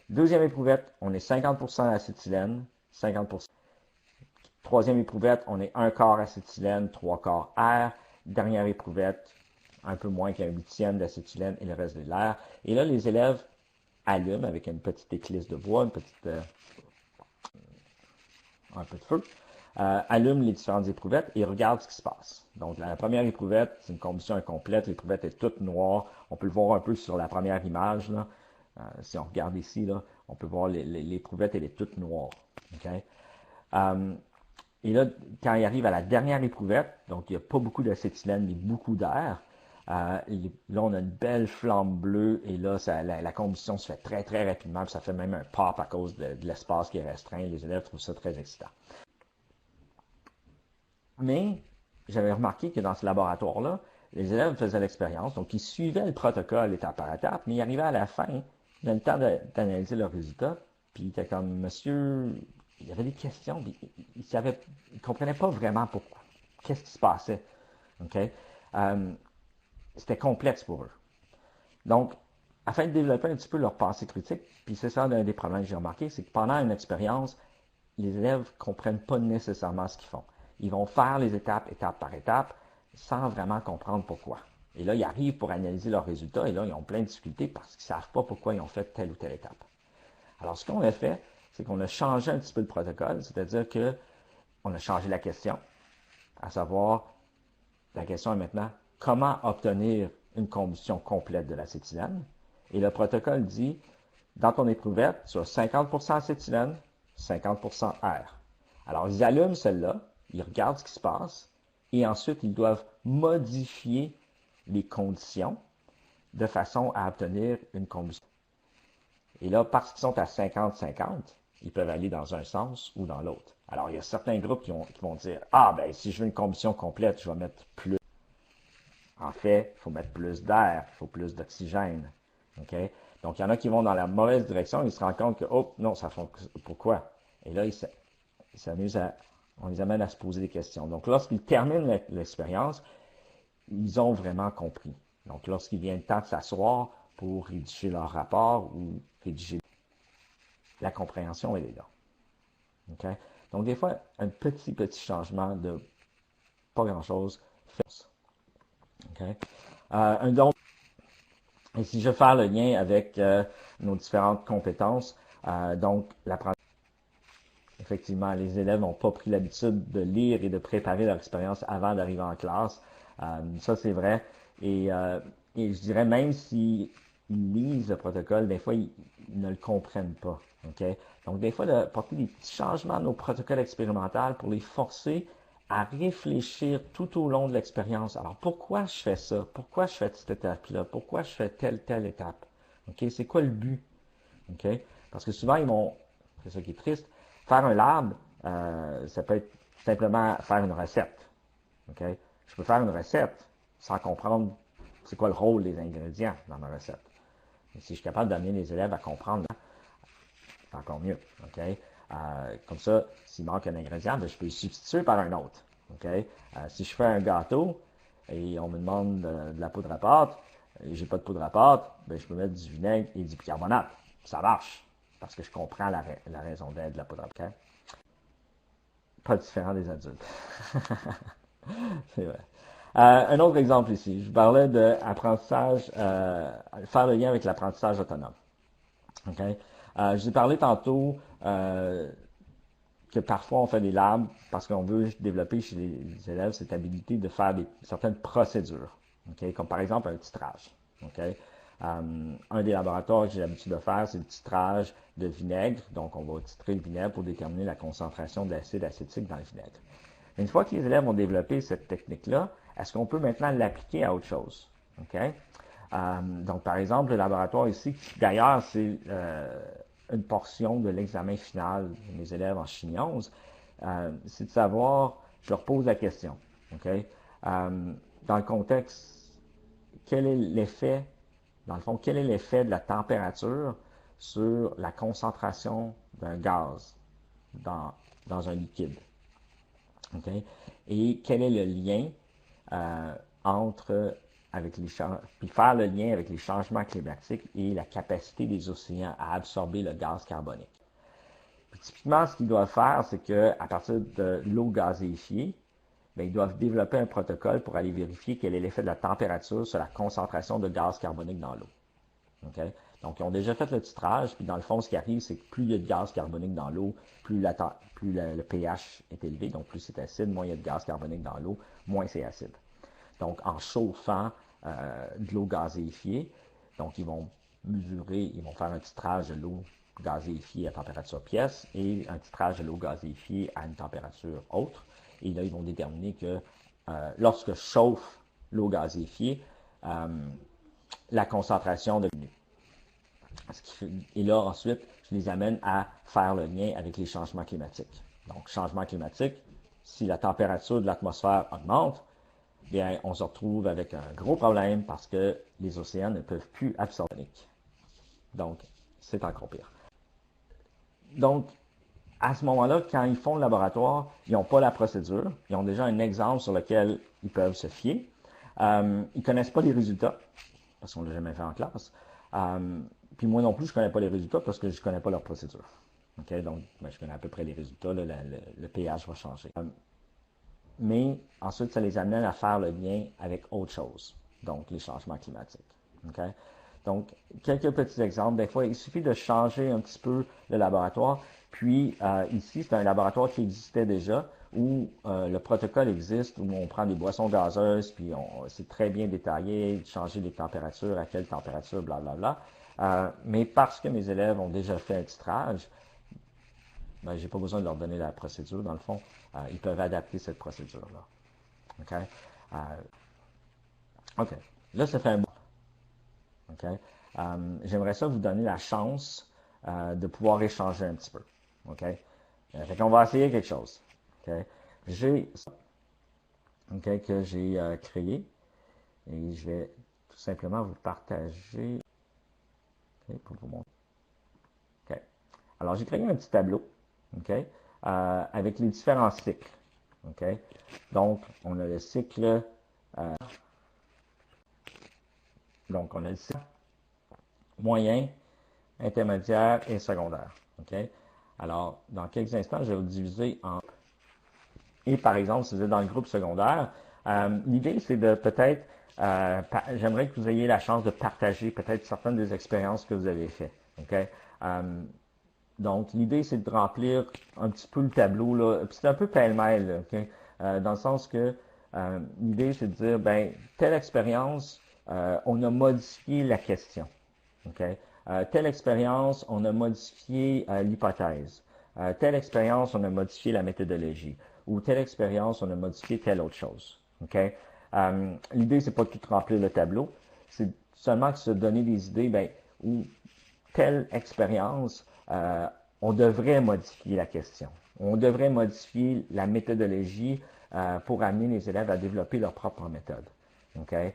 Deuxième éprouvette, on est 50% d'acétylène, 50%. Troisième éprouvette, on est un quart acétylène, trois quarts air. Dernière éprouvette, un peu moins qu'un huitième d'acétylène et le reste de l'air. Et là, les élèves allument avec une petite éclisse de bois, un peu de feu, allument les différentes éprouvettes et regardent ce qui se passe. Donc, la première éprouvette, c'est une combustion incomplète. L'éprouvette est toute noire. On peut le voir un peu sur la première image. Là. Si on regarde ici, là, on peut voir l'éprouvette, elle est toute noire. Okay? Et là, quand il arrive à la dernière éprouvette, donc il n'y a pas beaucoup d'acétylène, mais beaucoup d'air, là, on a une belle flamme bleue et là, la combustion se fait très, très rapidement. Puis ça fait même un pop à cause de l'espace qui est restreint. Les élèves trouvent ça très excitant. Mais j'avais remarqué que dans ce laboratoire-là, les élèves faisaient l'expérience, donc ils suivaient le protocole étape par étape, mais ils arrivaient à la fin, ils avaient le temps d'analyser leurs résultats, puis ils étaient comme, monsieur, il y avait des questions, puis ils ne comprenaient pas vraiment pourquoi, qu'est-ce qui se passait. Okay? C'était complexe pour eux. Donc, afin de développer un petit peu leur pensée critique, puis c'est ça l'un des problèmes que j'ai remarqué, c'est que pendant une expérience, les élèves ne comprennent pas nécessairement ce qu'ils font. Ils vont faire les étapes, étape par étape, sans vraiment comprendre pourquoi. Et là, ils arrivent pour analyser leurs résultats, et là, ils ont plein de difficultés parce qu'ils ne savent pas pourquoi ils ont fait telle ou telle étape. Alors, ce qu'on a fait, c'est qu'on a changé un petit peu le protocole, c'est-à-dire qu'on a changé la question, à savoir, la question est maintenant, comment obtenir une combustion complète de l'acétylène? Et le protocole dit, dans ton éprouvette, tu as 50% acétylène, 50% air. Alors, ils allument celle-là, ils regardent ce qui se passe, et ensuite, ils doivent modifier les conditions de façon à obtenir une combustion. Et là, parce qu'ils sont à 50-50, ils peuvent aller dans un sens ou dans l'autre. Alors, il y a certains groupes qui vont dire, ah, ben, si je veux une combustion complète, je vais mettre plus. En fait, il faut mettre plus d'air, il faut plus d'oxygène. Okay? Donc, il y en a qui vont dans la mauvaise direction, ils se rendent compte que, oh, non, ça fonctionne. Pourquoi? Et là, on les amène à se poser des questions. Donc, lorsqu'ils terminent l'expérience, ils ont vraiment compris. Donc, lorsqu'il vient le temps de s'asseoir pour rédiger leur rapport ou rédiger la compréhension, elle est là. Okay? Donc, des fois, un petit changement de pas grand-chose fait. Okay? Et si je fais le lien avec nos différentes compétences, donc l'apprentissage. Effectivement, les élèves n'ont pas pris l'habitude de lire et de préparer leur expérience avant d'arriver en classe. Ça, c'est vrai. Et je dirais même s'ils lisent le protocole, des fois, ils ne le comprennent pas. Okay? Donc, des fois, de porter des petits changements à nos protocoles expérimentaux pour les forcer à réfléchir tout au long de l'expérience. Alors, pourquoi je fais ça? Pourquoi je fais cette étape-là? Pourquoi je fais telle étape? OK? C'est quoi le but? OK? Parce que souvent, ils vont, c'est ça qui est triste, faire un lab, ça peut être simplement faire une recette. OK? Je peux faire une recette sans comprendre c'est quoi le rôle des ingrédients dans ma recette. Et si je suis capable d'amener les élèves à comprendre, c'est encore mieux. OK? Comme ça, s'il manque un ingrédient, ben, je peux le substituer par un autre. OK? Si je fais un gâteau et on me demande de la poudre à pâte, et j'ai pas de poudre à pâte, ben, je peux mettre du vinaigre et du bicarbonate. Ça marche, parce que je comprends la raison d'être de la poudre à pâte. Pas différent des adultes. C'est vrai. Un autre exemple ici, je vous parlais d'apprentissage, faire le lien avec l'apprentissage autonome. Okay? Je vous ai parlé tantôt que parfois on fait des labs parce qu'on veut développer chez les élèves cette habilité de faire certaines procédures, okay? Comme par exemple un titrage. Okay? Un des laboratoires que j'ai l'habitude de faire, c'est le titrage de vinaigre. Donc, on va titrer le vinaigre pour déterminer la concentration d'acide acétique dans le vinaigre. Une fois que les élèves ont développé cette technique-là, est-ce qu'on peut maintenant l'appliquer à autre chose? Okay? Donc, par exemple, le laboratoire ici, d'ailleurs, c'est une portion de l'examen final de mes élèves en chimie 11, c'est de savoir, je leur pose la question, okay? Dans le contexte, quel est l'effet, dans le fond, quel est l'effet de la température sur la concentration d'un gaz dans un liquide? Okay? Et quel est le lien puis faire le lien avec les changements climatiques et la capacité des océans à absorber le gaz carbonique. Puis, typiquement, ce qu'ils doivent faire, c'est qu'à partir de l'eau gazéifiée, bien, ils doivent développer un protocole pour aller vérifier quel est l'effet de la température sur la concentration de gaz carbonique dans l'eau. Okay? Donc, ils ont déjà fait le titrage, puis dans le fond, ce qui arrive, c'est que plus il y a de gaz carbonique dans l'eau, plus le pH est élevé, donc plus c'est acide, moins il y a de gaz carbonique dans l'eau, moins c'est acide. Donc, en chauffant de l'eau gazéifiée, donc ils vont mesurer, ils vont faire un titrage de l'eau gazéifiée à température pièce et un titrage de l'eau gazéifiée à une température autre. Et là, ils vont déterminer que lorsque je chauffe l'eau gazéifiée, la concentration diminue. Et là, ensuite, je les amène à faire le lien avec les changements climatiques. Donc, changement climatique, si la température de l'atmosphère augmente, bien, on se retrouve avec un gros problème parce que les océans ne peuvent plus absorber. Donc, c'est encore pire. Donc, à ce moment-là, quand ils font le laboratoire, ils n'ont pas la procédure, ils ont déjà un exemple sur lequel ils peuvent se fier. Ils ne connaissent pas les résultats, parce qu'on ne l'a jamais fait en classe. Puis moi non plus, je ne connais pas les résultats parce que je ne connais pas leur procédure. Okay? Donc, ben, je connais à peu près les résultats, là, le pH va changer. Mais ensuite, ça les amène à faire le lien avec autre chose, donc les changements climatiques. Okay? Donc, quelques petits exemples. Des fois, il suffit de changer un petit peu le laboratoire. Puis, ici, c'est un laboratoire qui existait déjà, où le protocole existe, où on prend des boissons gazeuses, puis c'est très bien détaillé, changer les températures, à quelle température, blablabla. Mais parce que mes élèves ont déjà fait un titrage, ben, j'ai pas besoin de leur donner la procédure, dans le fond. Ils peuvent adapter cette procédure-là. OK? OK. Là, ça fait un bon. OK? J'aimerais ça vous donner la chance de pouvoir échanger un petit peu. OK? Fait qu'on va essayer quelque chose. OK? J'ai ça, OK, que j'ai créé et je vais tout simplement vous partager pour vous montrer. OK. Alors, j'ai créé un petit tableau, OK, avec les différents cycles. OK. Donc, on a le cycle moyen, intermédiaire et secondaire. OK. Alors, dans quelques instants, je vais vous diviser en... Et par exemple, si vous êtes dans le groupe secondaire, l'idée, c'est de peut-être... j'aimerais que vous ayez la chance de partager peut-être certaines des expériences que vous avez faites. OK? Donc, l'idée, c'est de remplir un petit peu le tableau, là. C'est un peu pêle-mêle, OK? Dans le sens que l'idée, c'est de dire, ben, telle expérience, on a modifié la question. OK? Telle expérience, on a modifié l'hypothèse. Telle expérience, on a modifié la méthodologie. ou telle expérience, on a modifié telle autre chose. Okay? L'idée, c'est pas de tout remplir le tableau, c'est seulement de se donner des idées, ben, où telle expérience, on devrait modifier la question. On devrait modifier la méthodologie pour amener les élèves à développer leur propre méthode. Okay?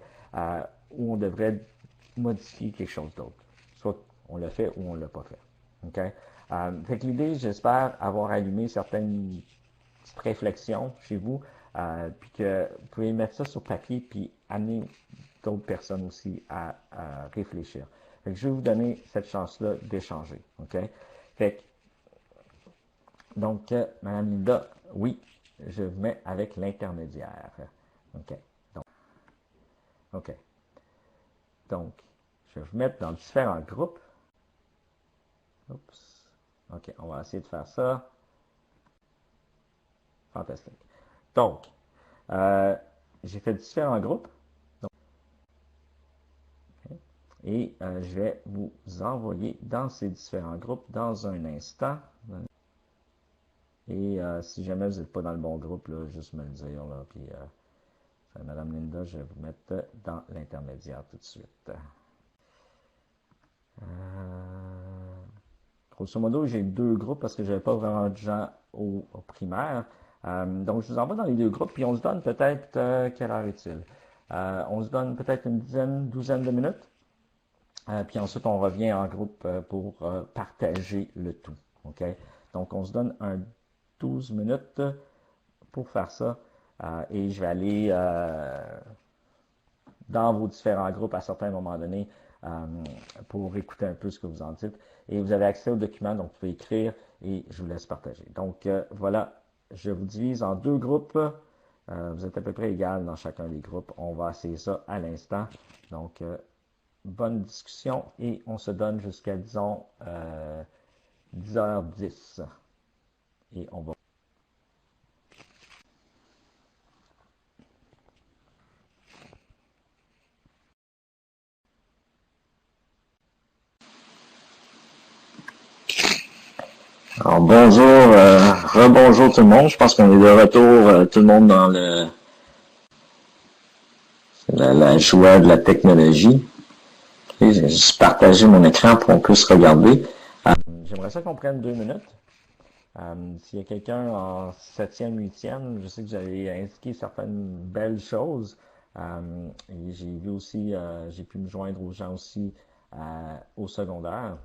Ou on devrait modifier quelque chose d'autre. Soit on l'a fait ou on ne l'a pas fait. Okay? Fait que l'idée, j'espère avoir allumé certaines petites réflexions chez vous, puis que vous pouvez mettre ça sur papier, puis amener d'autres personnes aussi à réfléchir. Fait que je vais vous donner cette chance-là d'échanger. OK? Fait que, donc, Madame Linda, oui, je vous mets avec l'intermédiaire. OK. OK. Donc, je vais vous mettre dans différents groupes. Oups. OK, on va essayer de faire ça. Fantastique. Donc, j'ai fait différents groupes. Donc, okay. Et je vais vous envoyer dans ces différents groupes dans un instant. Et si jamais vous n'êtes pas dans le bon groupe, là, juste me le dire. Là, puis, Madame Linda, je vais vous mettre dans l'intermédiaire tout de suite. Grosso modo, j'ai deux groupes parce que je n'avais pas vraiment de gens au primaire. Donc, je vous envoie dans les deux groupes, puis on se donne peut-être, quelle heure est-il? On se donne peut-être une douzaine de minutes. Puis ensuite, on revient en groupe pour partager le tout. OK? Donc, on se donne 12 minutes pour faire ça. Et je vais aller dans vos différents groupes à certains moments donnés pour écouter un peu ce que vous en dites. Et vous avez accès aux documents, donc vous pouvez écrire et je vous laisse partager. Donc voilà, je vous divise en deux groupes. Vous êtes à peu près égal dans chacun des groupes. On va essayer ça à l'instant. Donc, bonne discussion et on se donne jusqu'à, disons, 10h10. Et on va... Alors, bonjour, rebonjour tout le monde. Je pense qu'on est de retour, tout le monde dans la joie de la technologie. Okay, j'ai juste partagé mon écran pour qu'on puisse regarder. J'aimerais ça qu'on prenne 2 minutes. S'il y a quelqu'un en 7e, 8e, je sais que j'avais indiqué certaines belles choses. Et j'ai vu aussi, j'ai pu me joindre aux gens aussi au secondaire.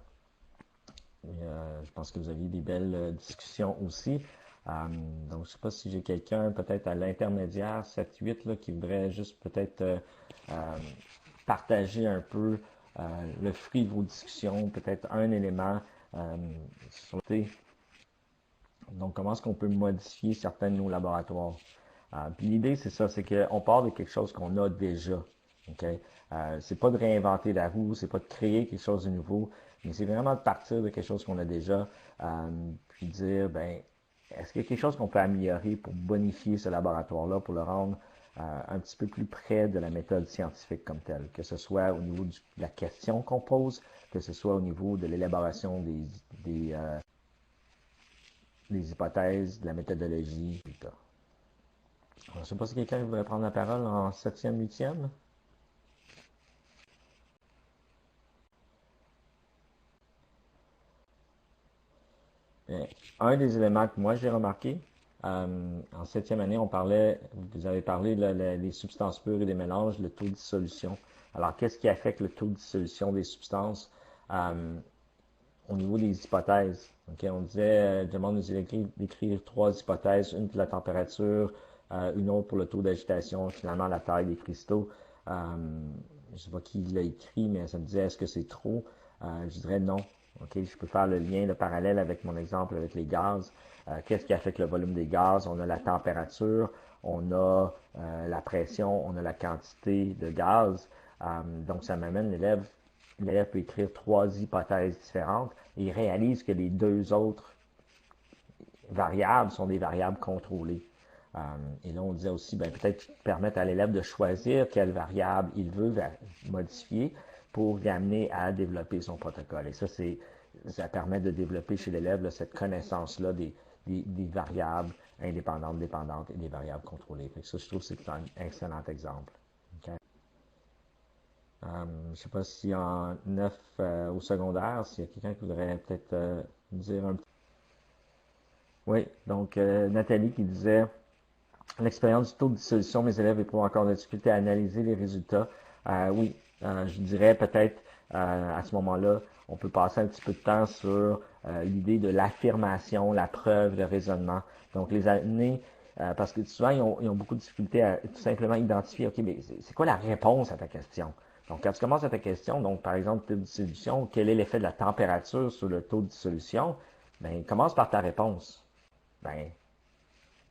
Et, je pense que vous aviez des belles discussions aussi. Donc, je ne sais pas si j'ai quelqu'un peut-être à l'intermédiaire, 7-8, là, qui voudrait juste peut-être partager un peu le fruit de vos discussions, peut-être un élément sur le Donc, comment est-ce qu'on peut modifier certains de nos laboratoires? Puis l'idée, c'est ça, c'est qu'on part de quelque chose qu'on a déjà. Okay? C'est pas de réinventer la roue, c'est pas de créer quelque chose de nouveau, mais c'est vraiment de partir de quelque chose qu'on a déjà, puis dire, ben, est-ce qu'il y a quelque chose qu'on peut améliorer pour bonifier ce laboratoire-là, pour le rendre un petit peu plus près de la méthode scientifique comme telle, que ce soit au niveau de la question qu'on pose, que ce soit au niveau de l'élaboration des hypothèses, de la méthodologie, tout ça. Je ne sais pas si quelqu'un voudrait prendre la parole en 7e, 8e. Un des éléments que moi j'ai remarqué, en 7e année, vous avez parlé des substances pures et des mélanges, le taux de dissolution. Alors, qu'est-ce qui affecte le taux de dissolution des substances au niveau des hypothèses? Okay, on disait, demande aux élèves d'écrire 3 hypothèses, une pour la température, une autre pour le taux d'agitation, finalement la taille des cristaux. Je ne sais pas qui l'a écrit, mais ça me disait, est-ce que c'est trop? Je dirais non. Okay, je peux faire le lien, le parallèle avec mon exemple avec les gaz. Qu'est-ce qui affecte le volume des gaz? On a la température, on a la pression, on a la quantité de gaz. Donc, ça m'amène l'élève peut écrire 3 hypothèses différentes et il réalise que les 2 autres variables sont des variables contrôlées. Et là, on disait aussi, ben, peut-être permettre à l'élève de choisir quelle variable il veut modifier pour l'amener à développer son protocole. Et ça permet de développer chez l'élève cette connaissance-là des des variables indépendantes, dépendantes et des variables contrôlées. Fait que ça, je trouve que c'est un excellent exemple. Okay? Je ne sais pas si en 9 au secondaire, s'il y a quelqu'un qui voudrait peut-être nous dire un petit... Oui, donc Nathalie qui disait l'expérience du taux de dissolution, mes élèves éprouvent encore de difficulté à analyser les résultats. Oui, je dirais peut-être à ce moment-là, on peut passer un petit peu de temps sur l'idée de l'affirmation, la preuve, le raisonnement. Donc les années, parce que souvent ils ont beaucoup de difficultés à tout simplement identifier, OK, mais c'est quoi la réponse à ta question? Donc quand tu commences à ta question, donc par exemple, taux de dissolution, quel est l'effet de la température sur le taux de dissolution? Ben, commence par ta réponse. Ben,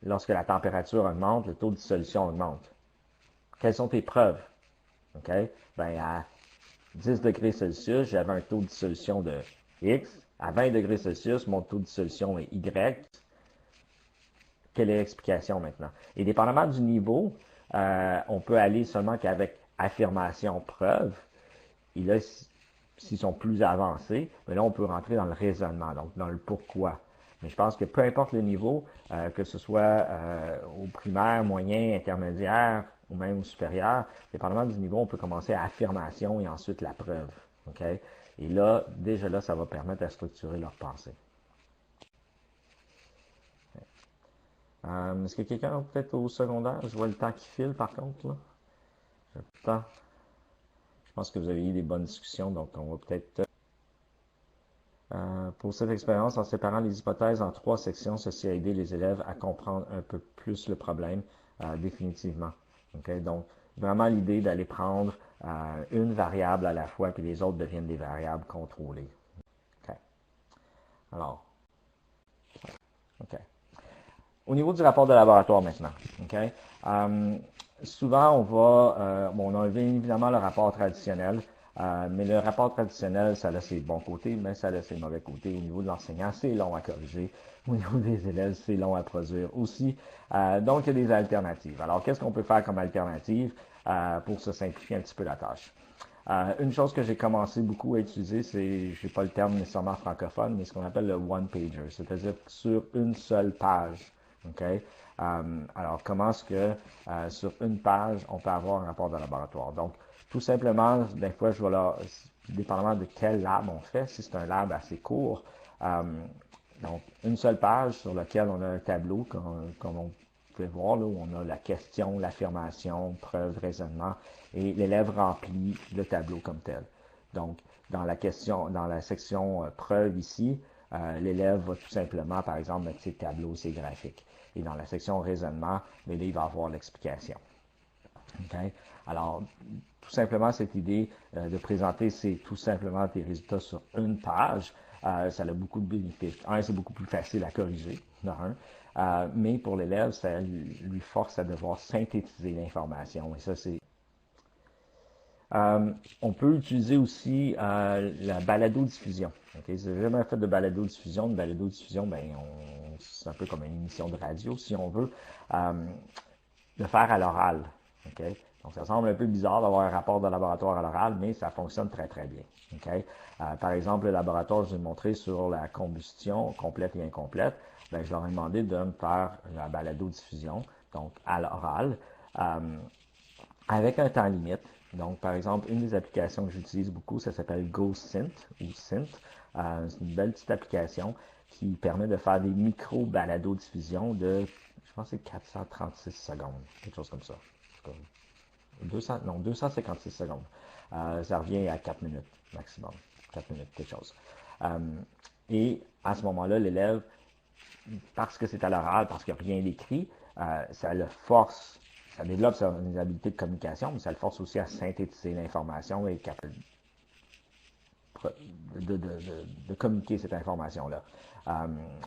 lorsque la température augmente, le taux de dissolution augmente. Quelles sont tes preuves? OK? Ben, à 10 degrés Celsius, j'avais un taux de dissolution de X. À 20 degrés Celsius, mon taux de dissolution est Y. Quelle est l'explication maintenant? Et dépendamment du niveau, on peut aller seulement qu'avec affirmation, preuve. Et là, s'ils sont plus avancés, mais là, on peut rentrer dans le raisonnement, donc dans le pourquoi. Mais je pense que peu importe le niveau, que ce soit au primaire, moyen, intermédiaire ou même au supérieur, dépendamment du niveau, on peut commencer à affirmation et ensuite la preuve. Okay? Et là, déjà là, ça va permettre de structurer leur pensée. Est-ce que quelqu'un peut-être au secondaire? Je vois le temps qui file par contre. Là. Le temps. Je pense que vous avez eu des bonnes discussions, donc on va peut-être... pour cette expérience, en séparant les hypothèses en 3 sections, ceci a aidé les élèves à comprendre un peu plus le problème définitivement. Okay? Donc, vraiment l'idée d'aller prendre une variable à la fois, puis les autres deviennent des variables contrôlées. Okay. Alors, okay. Au niveau du rapport de laboratoire maintenant, okay? Souvent on va, on a évidemment le rapport traditionnel, mais le rapport traditionnel, ça a ses bons côtés, mais ça a ses mauvais côtés. Au niveau de l'enseignant, c'est long à corriger. Au niveau des élèves, c'est long à produire aussi. Donc, il y a des alternatives. Alors, qu'est-ce qu'on peut faire comme alternative pour se simplifier un petit peu la tâche? Une chose que j'ai commencé beaucoup à utiliser, c'est, je n'ai pas le terme nécessairement francophone, mais ce qu'on appelle le one-pager, c'est-à-dire sur une seule page. Okay? Alors, comment est-ce que sur une page, on peut avoir un rapport de laboratoire? Donc, tout simplement, des fois, je vais là, dépendamment de quel lab on fait, si c'est un lab assez court, donc une seule page sur laquelle on a un tableau, comme on peut voir, là, où on a la question, l'affirmation, preuve, raisonnement, et l'élève remplit le tableau comme tel. Donc, dans la question, dans la section preuve ici, l'élève va tout simplement, par exemple, mettre ses tableaux, ses graphiques. Et dans la section raisonnement, il va avoir l'explication. Okay? Alors, tout simplement, cette idée de présenter tout simplement tes résultats sur une page, ça a beaucoup de bénéfices. Un, c'est beaucoup plus facile à corriger, mais pour l'élève, ça lui force à devoir synthétiser l'information. Et ça, c'est... on peut utiliser aussi la balado-diffusion. Okay? Si vous n'avez jamais fait de balado-diffusion, une balado-diffusion, c'est un peu comme une émission de radio, si on veut, le faire à l'oral. Okay? Donc, ça semble un peu bizarre d'avoir un rapport de laboratoire à l'oral, mais ça fonctionne très, très bien. Okay? Par exemple, le laboratoire, je vous ai montré sur la combustion complète et incomplète. Je leur ai demandé de me faire la balado-diffusion, donc à l'oral, avec un temps limite. Donc, par exemple, une des applications que j'utilise beaucoup, ça s'appelle GoSynth ou Synth. C'est une belle petite application qui permet de faire des micro-balados-diffusion de, je pense que c'est 436 secondes, quelque chose comme ça. 256 secondes. Ça revient à 4 minutes maximum. 4 minutes, quelque chose. Et à ce moment-là, l'élève, parce que c'est à l'oral, parce qu'il n'y a rien d'écrit, ça le force, ça développe ses habiletés de communication, mais ça le force aussi à synthétiser l'information et de communiquer cette information-là.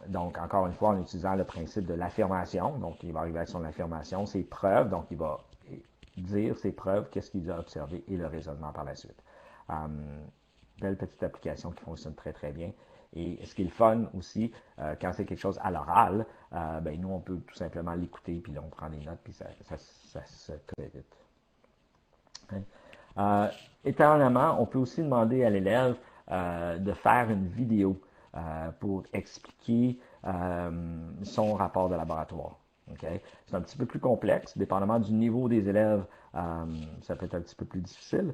Donc, encore une fois, en utilisant le principe de l'affirmation, donc il va arriver sur l'affirmation, ses preuves, donc il va dire ses preuves, qu'est-ce qu'il a observé et le raisonnement par la suite. Belle petite application qui fonctionne très très bien. Et ce qui est le fun aussi, quand c'est quelque chose à l'oral, nous on peut tout simplement l'écouter, puis là on prend des notes, puis ça se fait vite. Éternellement, on peut aussi demander à l'élève de faire une vidéo pour expliquer son rapport de laboratoire. Okay? C'est un petit peu plus complexe, dépendamment du niveau des élèves, ça peut être un petit peu plus difficile,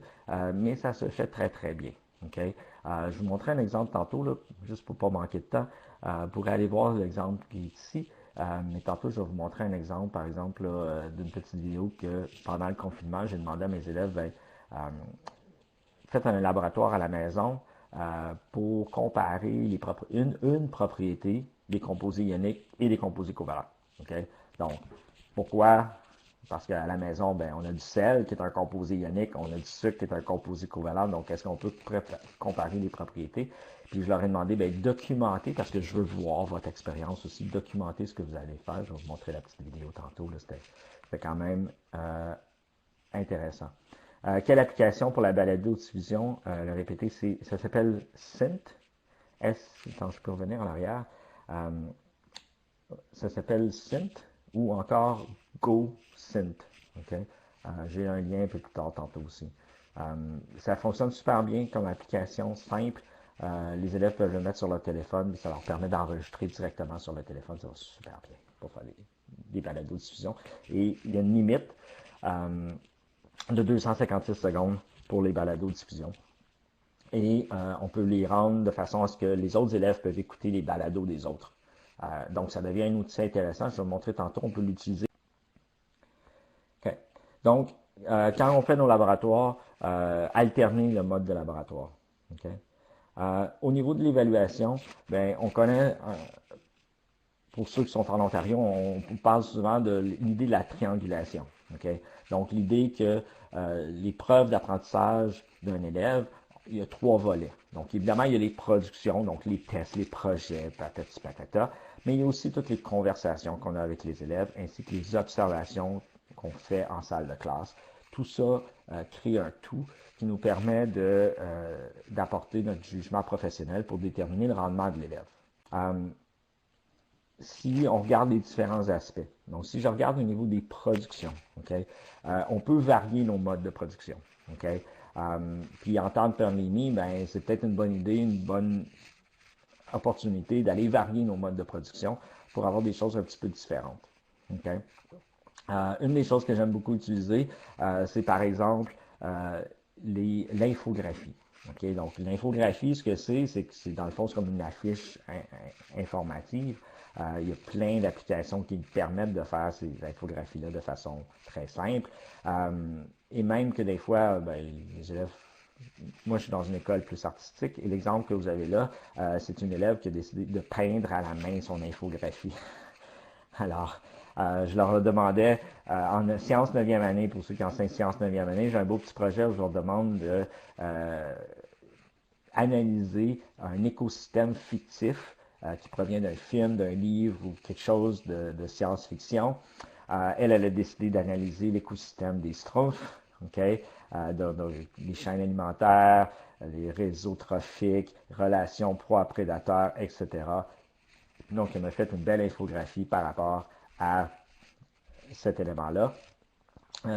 mais ça se fait très très bien. Okay? Je vous montrerai un exemple tantôt, là, juste pour ne pas manquer de temps. Vous pourrez aller voir l'exemple qui est ici, mais tantôt je vais vous montrer un exemple, par exemple, d'une petite vidéo que pendant le confinement, j'ai demandé à mes élèves, faites un laboratoire à la maison pour comparer une propriété des composés ioniques et des composés covalents. Okay? Donc, pourquoi? Parce qu'à la maison, ben, on a du sel qui est un composé ionique, on a du sucre qui est un composé covalent, donc est-ce qu'on peut comparer les propriétés? Puis je leur ai demandé, ben, documenter, parce que je veux voir votre expérience aussi, documenter ce que vous allez faire. Je vais vous montrer la petite vidéo tantôt, c'était quand même intéressant. Quelle application pour la balado-diffusion? Le répéter, ça s'appelle Synth. Attends, je peux revenir en arrière. Ça s'appelle Synth ou encore GoSynth. Okay? J'ai un lien un peu plus tard tantôt aussi. Ça fonctionne super bien comme application simple. Les élèves peuvent le mettre sur leur téléphone, ça leur permet d'enregistrer directement sur le téléphone. Ça va super bien pour faire des balados-diffusion. Et il y a une limite de 256 secondes pour les balados-diffusion. Et on peut les rendre de façon à ce que les autres élèves peuvent écouter les balados des autres. Donc, ça devient un outil intéressant. Je vais vous montrer tantôt, on peut l'utiliser. Okay. Donc, quand on fait nos laboratoires, alterner le mode de laboratoire. Okay. Au niveau de l'évaluation, ben, on connaît, pour ceux qui sont en Ontario, on parle souvent de l'idée de la triangulation. Okay. Donc, l'idée que les preuves d'apprentissage d'un élève, il y a 3 volets. Donc, évidemment, il y a les productions, donc les tests, les projets, patati patata, mais il y a aussi toutes les conversations qu'on a avec les élèves, ainsi que les observations qu'on fait en salle de classe. Tout ça crée un tout qui nous permet d'apporter notre jugement professionnel pour déterminer le rendement de l'élève. Si on regarde les différents aspects, donc si je regarde au niveau des productions, okay, on peut varier nos modes de production. Okay? Puis en temps de pandémie, ben, c'est peut-être une bonne idée, une bonne opportunité d'aller varier nos modes de production pour avoir des choses un petit peu différentes. Okay? Une des choses que j'aime beaucoup utiliser, c'est par exemple l'infographie. Okay? Donc l'infographie, ce que c'est que c'est dans le fond, c'est comme une affiche informative. Il y a plein d'applications qui permettent de faire ces infographies-là de façon très simple. Et même que des fois, ben, les élèves, moi je suis dans une école plus artistique, et l'exemple que vous avez là, c'est une élève qui a décidé de peindre à la main son infographie. Alors, je leur demandais, en sciences 9e année, pour ceux qui enseignent sciences 9e année, j'ai un beau petit projet où je leur demande de analyser un écosystème fictif qui provient d'un film, d'un livre ou quelque chose de science-fiction. Elle a décidé d'analyser l'écosystème des schtroumpfs, okay? Donc, les chaînes alimentaires, les réseaux trophiques, relations proie-prédateur, etc. Donc, elle m'a fait une belle infographie par rapport à cet élément-là.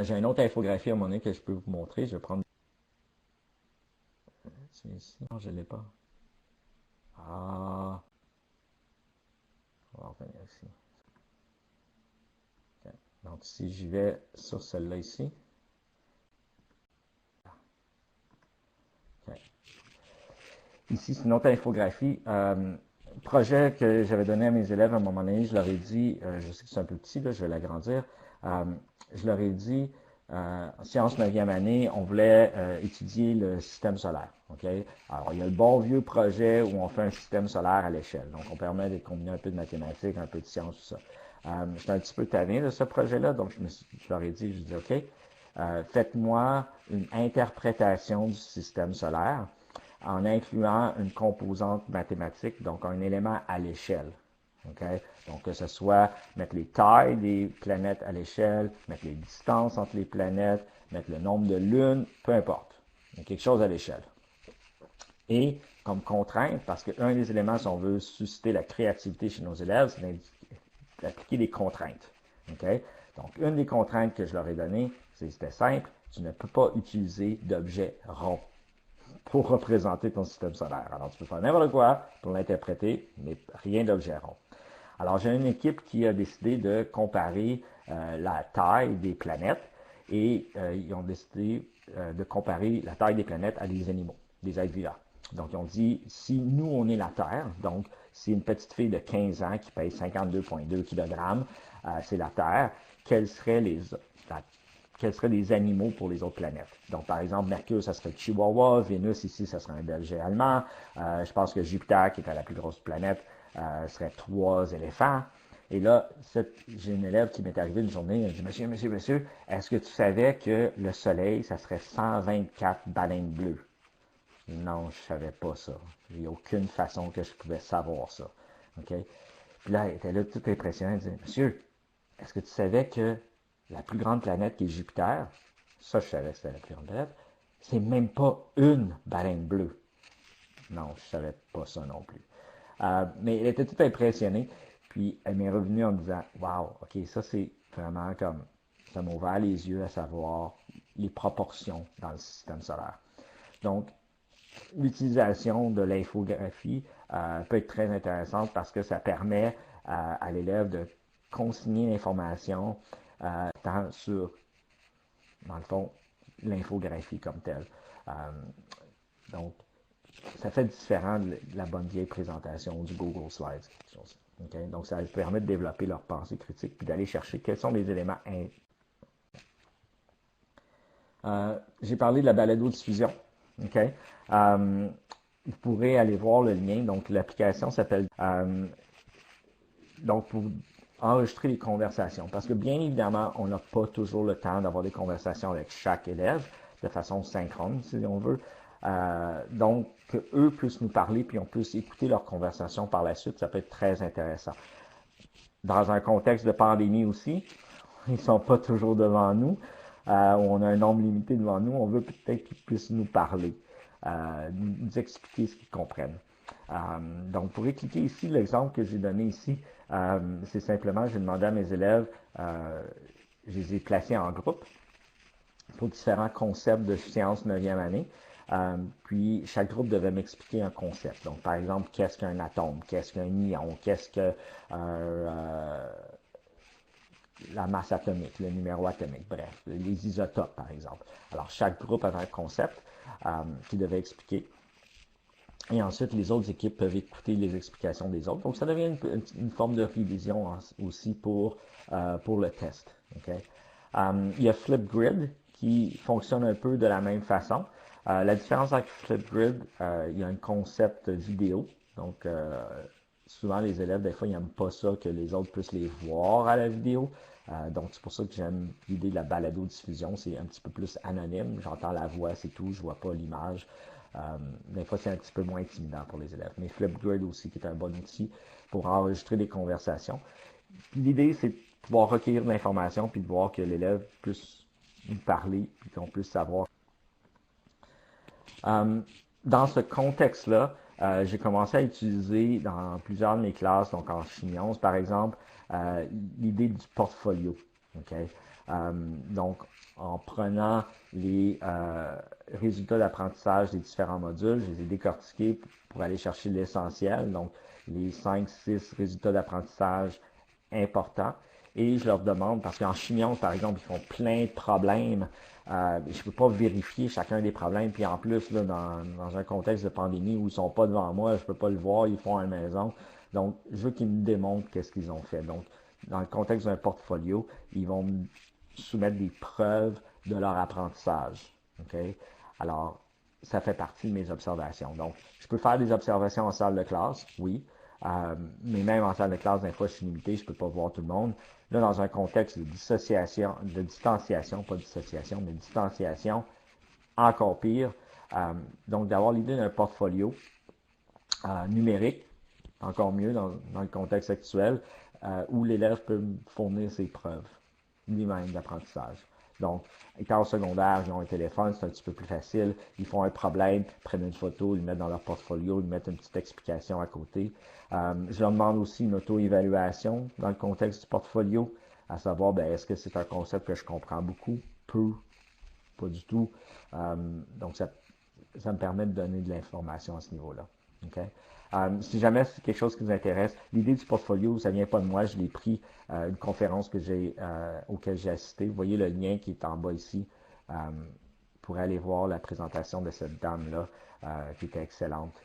J'ai une autre infographie à un moment donné que je peux vous montrer. Je vais prendre... C'est ici. Non, je ne l'ai pas. Ah... On va revenir ici. Okay. Donc, si j'y vais sur celle-là ici. Okay. Ici, c'est une autre infographie. Projet que j'avais donné à mes élèves à un moment donné, je leur ai dit, je sais que c'est un peu petit, là, je vais l'agrandir. Je leur ai dit, en sciences 9e année, on voulait étudier le système solaire. Okay? Alors, il y a le bon vieux projet où on fait un système solaire à l'échelle. Donc, on permet de combiner un peu de mathématiques, un peu de sciences, tout ça. J'étais un petit peu tanné de ce projet-là, donc je leur ai dit, je dis, OK, faites-moi une interprétation du système solaire en incluant une composante mathématique, donc un élément à l'échelle. Okay? Donc, que ce soit mettre les tailles des planètes à l'échelle, mettre les distances entre les planètes, mettre le nombre de lunes, peu importe. Il y a quelque chose à l'échelle. Et comme contrainte, parce qu'un des éléments, si on veut susciter la créativité chez nos élèves, c'est d'appliquer des contraintes. Okay? Donc, une des contraintes que je leur ai données, c'était simple, tu ne peux pas utiliser d'objets ronds pour représenter ton système solaire. Alors, tu peux faire n'importe quoi pour l'interpréter, mais rien d'objet rond. Alors, j'ai une équipe qui a décidé de comparer la taille des planètes et ils ont décidé de comparer la taille des planètes à des animaux, des êtres vivants. Donc, ils ont dit, si nous, on est la Terre, donc si une petite fille de 15 ans qui pèse 52,2 kg, c'est la Terre, quels seraient les animaux pour les autres planètes? Donc, par exemple, Mercure, ça serait le Chihuahua, Vénus, ici, ça serait un berger allemand. Je pense que Jupiter, qui est la plus grosse planète, serait 3 éléphants. Et là, j'ai une élève qui m'est arrivée une journée, elle dit, monsieur, est-ce que tu savais que le Soleil, ça serait 124 baleines bleues? Non, je savais pas ça. Il n'y a aucune façon que je pouvais savoir ça. OK? Puis là, elle était là toute impressionnée. Elle disait, monsieur, est-ce que tu savais que la plus grande planète qui est Jupiter, ça je savais que c'était la plus grande planète, c'est même pas une baleine bleue. Non, je savais pas ça non plus. Mais elle était toute impressionnée. Puis elle m'est revenue en me disant, wow, ok, ça c'est vraiment comme, ça m'a ouvert les yeux à savoir les proportions dans le système solaire. Donc, l'utilisation de l'infographie peut être très intéressante parce que ça permet à l'élève de consigner l'information tant sur, dans le fond, l'infographie comme telle. Donc, ça fait différent de la bonne vieille présentation du Google Slides. Okay? Donc, ça permet de développer leur pensée critique puis d'aller chercher quels sont les éléments. J'ai parlé de la balado-diffusion. Okay? Vous pourrez aller voir le lien. Donc, l'application s'appelle... donc, pour enregistrer les conversations. Parce que, bien évidemment, on n'a pas toujours le temps d'avoir des conversations avec chaque élève de façon synchrone, si on veut. Donc, qu'eux puissent nous parler puis on puisse écouter leurs conversations par la suite, ça peut être très intéressant. Dans un contexte de pandémie aussi, ils ne sont pas toujours devant nous. On a un nombre limité devant nous. On veut peut-être qu'ils puissent nous parler, nous expliquer ce qu'ils comprennent. Donc, vous pourrez cliquer ici, l'exemple que j'ai donné ici, c'est simplement, j'ai demandé à mes élèves, je les ai placés en groupe pour différents concepts de sciences 9e année. Puis, chaque groupe devait m'expliquer un concept. Donc, par exemple, qu'est-ce qu'un atome, qu'est-ce qu'un ion, qu'est-ce que la masse atomique, le numéro atomique, bref, les isotopes, par exemple. Alors, chaque groupe avait un concept qu'il devait expliquer. Et ensuite, les autres équipes peuvent écouter les explications des autres. Donc, ça devient une forme de révision aussi pour le test. Okay? Il y a Flipgrid qui fonctionne un peu de la même façon. La différence avec Flipgrid, il y a un concept vidéo. Donc, souvent, les élèves, des fois, ils n'aiment pas ça que les autres puissent les voir à la vidéo. Donc, c'est pour ça que j'aime l'idée de la balado-diffusion. C'est un petit peu plus anonyme. J'entends la voix, c'est tout. Je vois pas l'image. Des fois, c'est un petit peu moins intimidant pour les élèves. Mais Flipgrid aussi, qui est un bon outil pour enregistrer des conversations. L'idée, c'est de pouvoir recueillir de l'information puis de voir que l'élève puisse nous parler puis qu'on puisse savoir. Dans ce contexte-là, j'ai commencé à utiliser dans plusieurs de mes classes, donc en chimie 11 par exemple, l'idée du portfolio. Okay? Donc, en prenant les résultats d'apprentissage des différents modules, je les ai décortiqués pour aller chercher l'essentiel, donc les 5-6 résultats d'apprentissage importants. Et je leur demande, parce qu'en chimie 11, par exemple, ils font plein de problèmes. Je ne peux pas vérifier chacun des problèmes. Puis en plus, là, dans un contexte de pandémie où ils ne sont pas devant moi, je ne peux pas le voir, ils font à la maison. Donc, je veux qu'ils me démontrent qu'est-ce qu'ils ont fait. Donc, dans le contexte d'un portfolio, ils vont me soumettre des preuves de leur apprentissage. Okay? Alors, ça fait partie de mes observations. Donc, je peux faire des observations en salle de classe, oui. Mais même en salle de classe, des fois, je suis limité, je ne peux pas voir tout le monde. Là, dans un contexte de distanciation, pas dissociation, mais distanciation, encore pire. Donc, d'avoir l'idée d'un portfolio numérique, encore mieux dans le contexte actuel, où l'élève peut fournir ses preuves lui-même d'apprentissage. Donc, étant au secondaire, ils ont un téléphone, c'est un petit peu plus facile. Ils font un problème, prennent une photo, ils le mettent dans leur portfolio, ils mettent une petite explication à côté. Je leur demande aussi une auto-évaluation dans le contexte du portfolio, à savoir, est-ce que c'est un concept que je comprends beaucoup, peu, pas du tout. Donc, ça me permet de donner de l'information à ce niveau-là. OK? Si jamais c'est quelque chose qui vous intéresse, l'idée du portfolio, ça vient pas de moi, je l'ai pris une conférence auquel j'ai assisté. Vous voyez le lien qui est en bas ici pour aller voir la présentation de cette dame-là qui était excellente,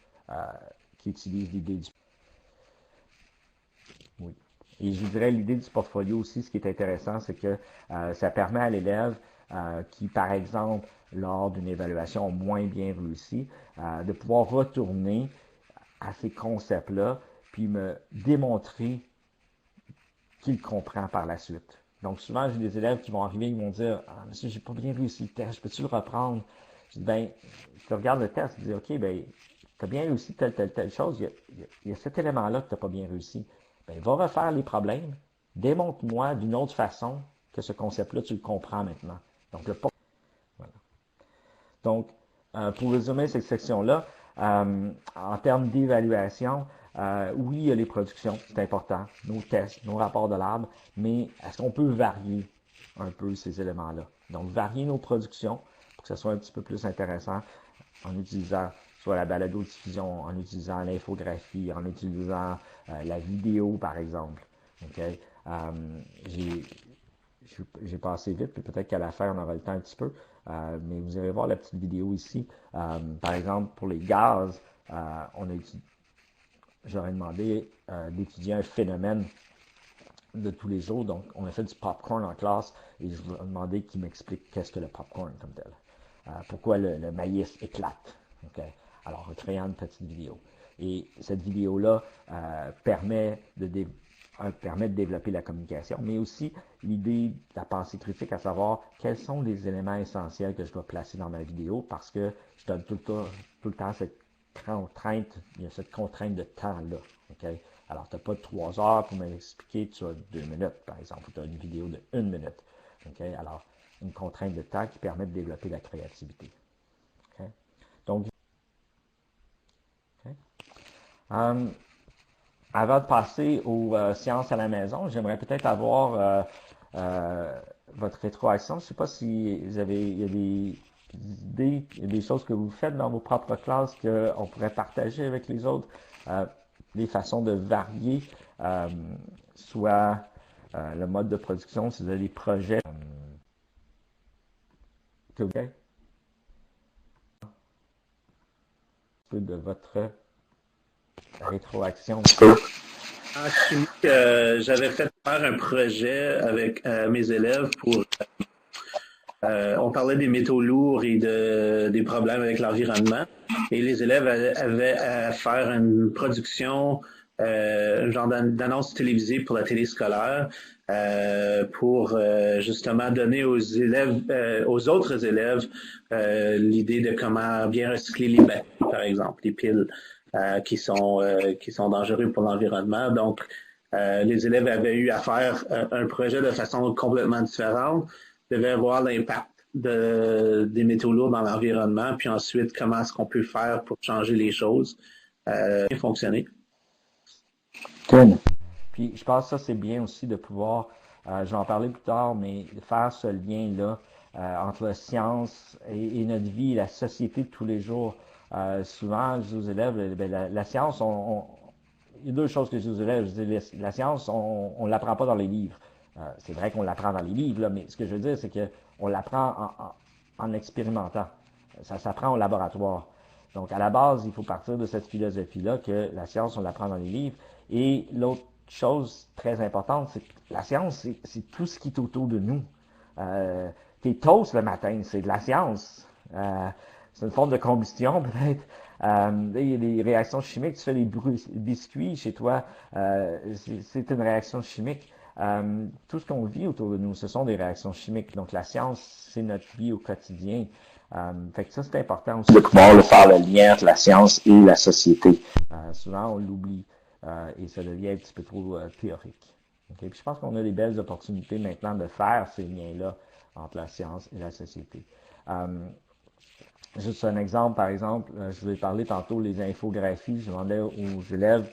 qui utilise l'idée du... Oui. Et je vous dirais, l'idée du portfolio aussi, ce qui est intéressant, c'est que ça permet à l'élève qui, par exemple, lors d'une évaluation moins bien réussie, de pouvoir retourner à ces concepts-là, puis me démontrer qu'il comprend par la suite. Donc souvent, j'ai des élèves qui vont arriver, ils vont dire « Ah, monsieur, j'ai pas bien réussi le test, peux-tu le reprendre? » Je dis « Ben, tu regardes le test, tu dis « Ok, ben, tu as bien réussi telle chose, il y a cet élément-là que tu n'as pas bien réussi. Ben, va refaire les problèmes, démontre-moi d'une autre façon que ce concept-là, tu le comprends maintenant. » Donc, voilà. Donc, pour résumer cette section-là, en termes d'évaluation, oui, il y a les productions, c'est important, nos tests, nos rapports de lab, mais est-ce qu'on peut varier un peu ces éléments-là? Donc, varier nos productions pour que ce soit un petit peu plus intéressant en utilisant soit la balado-diffusion, en utilisant l'infographie, en utilisant la vidéo, par exemple. Okay? J'ai passé vite, puis peut-être qu'à la fin, on aura le temps un petit peu. Mais vous allez voir la petite vidéo ici. Par exemple, pour les gaz, j'aurais demandé d'étudier un phénomène de tous les jours. Donc, on a fait du popcorn en classe et je vous ai demandé qu'il m'explique qu'est-ce que le popcorn comme tel. Pourquoi le maïs éclate. Okay? Alors, en créant une petite vidéo. Et cette vidéo-là permet de développer la communication, mais aussi l'idée de la pensée critique, à savoir quels sont les éléments essentiels que je dois placer dans ma vidéo, parce que je donne tout le temps cette contrainte, il y a cette contrainte de temps-là. Okay? Alors, tu n'as pas 3 heures pour m'expliquer, tu as 2 minutes, par exemple, ou tu as une vidéo de 1 minute. Okay? Alors, une contrainte de temps qui permet de développer la créativité. Okay? Donc, okay. Avant de passer aux séances à la maison, j'aimerais peut-être avoir votre rétroaction. Je ne sais pas si il y a des idées, il y a des choses que vous faites dans vos propres classes qu'on pourrait partager avec les autres, des façons de varier, soit le mode de production, si vous avez des projets que vous avez, de votre rétroaction. En chimie, j'avais fait faire un projet avec mes élèves pour... on parlait des métaux lourds et des problèmes avec l'environnement. Et les élèves avaient à faire une production, un genre d'annonce télévisée pour la télé scolaire, pour justement donner aux élèves, aux autres élèves, l'idée de comment bien recycler les batteries, par exemple, les piles. Qui sont dangereux pour l'environnement. Donc, les élèves avaient eu à faire un projet de façon complètement différente, devaient voir l'impact des métaux lourds dans l'environnement, puis ensuite, comment est-ce qu'on peut faire pour changer les choses et fonctionner. Good. Puis, je pense que ça, c'est bien aussi de pouvoir, je vais en parler plus tard, mais de faire ce lien-là entre la science et notre vie, la société de tous les jours. Souvent, je dis aux élèves, la science, il y a deux choses que je dis aux élèves. Je dis, la science, on ne l'apprend pas dans les livres. C'est vrai qu'on l'apprend dans les livres, là, mais ce que je veux dire, c'est qu'on l'apprend en expérimentant. Ça s'apprend au laboratoire. Donc, à la base, il faut partir de cette philosophie-là que la science, on l'apprend dans les livres. Et l'autre chose très importante, c'est que la science, c'est tout ce qui est autour de nous. Tes toasts le matin, c'est de la science. C'est une forme de combustion, peut-être. Il y a des réactions chimiques. Tu fais des biscuits chez toi, c'est une réaction chimique. Tout ce qu'on vit autour de nous, ce sont des réactions chimiques. Donc, la science, c'est notre vie au quotidien. Fait que ça, c'est important aussi de pouvoir faire le lien entre la science et la société. Souvent, on l'oublie et ça devient un petit peu trop théorique. Okay? Puis je pense qu'on a des belles opportunités maintenant de faire ces liens-là entre la science et la société. Juste un exemple, par exemple, je vous ai parlé tantôt les infographies. Je demandais aux élèves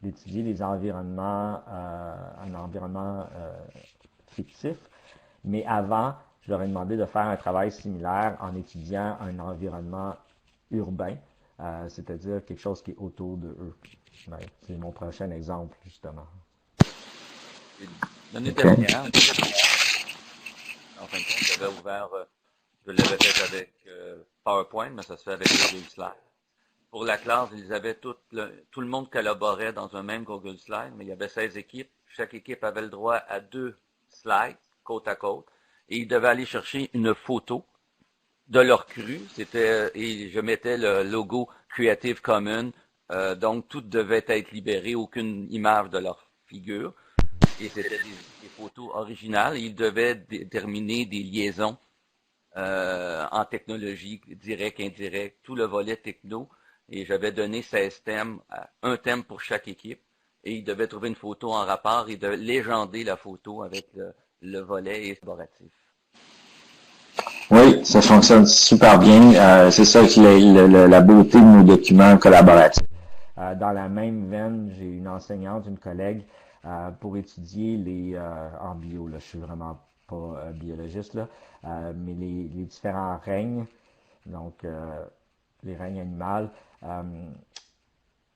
d'étudier les environnements, un environnement fictif. Mais avant, je leur ai demandé de faire un travail similaire en étudiant un environnement urbain c'est-à-dire quelque chose qui est autour de eux. Ouais, c'est mon prochain exemple, justement. L'année dernière, en fin de compte, j'avais ouvert, je l'avais fait avec PowerPoint, mais ça se fait avec Google Slide. Pour la classe, tout le monde collaborait dans un même Google Slide, mais il y avait 16 équipes. Chaque équipe avait le droit à 2 slides, côte à côte, et ils devaient aller chercher une photo de leur crue. Et je mettais le logo Creative Commons, donc tout devait être libéré, aucune image de leur figure. Et c'était des photos originales. Ils devaient déterminer des liaisons en technologie, direct, indirect, tout le volet techno. Et j'avais donné 16 thèmes, un thème pour chaque équipe. Et ils devaient trouver une photo en rapport et de légender la photo avec le volet exploratif. Oui, ça fonctionne super bien. C'est ça qui est la beauté de nos documents collaboratifs. Dans la même veine, j'ai une enseignante, une collègue, pour étudier en bio, là, je suis vraiment pas biologiste, là, mais les différents règnes, donc les règnes animaux,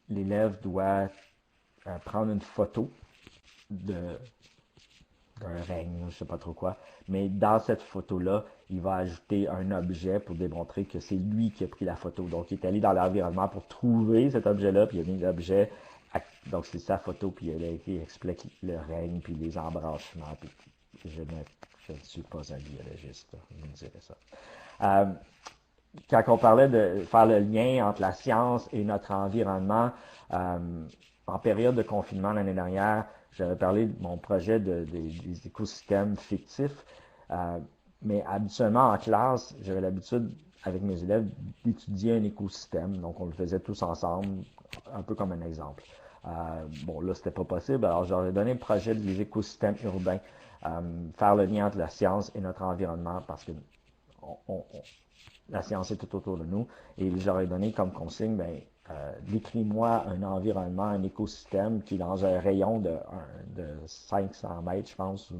l'élève doit prendre une photo d'un règne, je sais pas trop quoi, mais dans cette photo-là, il va ajouter un objet pour démontrer que c'est lui qui a pris la photo. Donc, il est allé dans l'environnement pour trouver cet objet-là, puis il a mis l'objet, donc c'est sa photo, puis il explique le règne, puis les embranchements, puis je ne suis pas un biologiste, là, je me dirais ça. Quand on parlait de faire le lien entre la science et notre environnement, en période de confinement l'année dernière, j'avais parlé de mon projet des écosystèmes fictifs, mais habituellement en classe, j'avais l'habitude avec mes élèves d'étudier un écosystème, donc on le faisait tous ensemble, un peu comme un exemple. Bon, là, c'était pas possible, alors j'aurais donné le projet des écosystèmes urbains, faire le lien entre la science et notre environnement, parce que la science est tout autour de nous, et j'aurais donné comme consigne, décris-moi un environnement, un écosystème qui est dans un rayon de 500 mètres, je pense,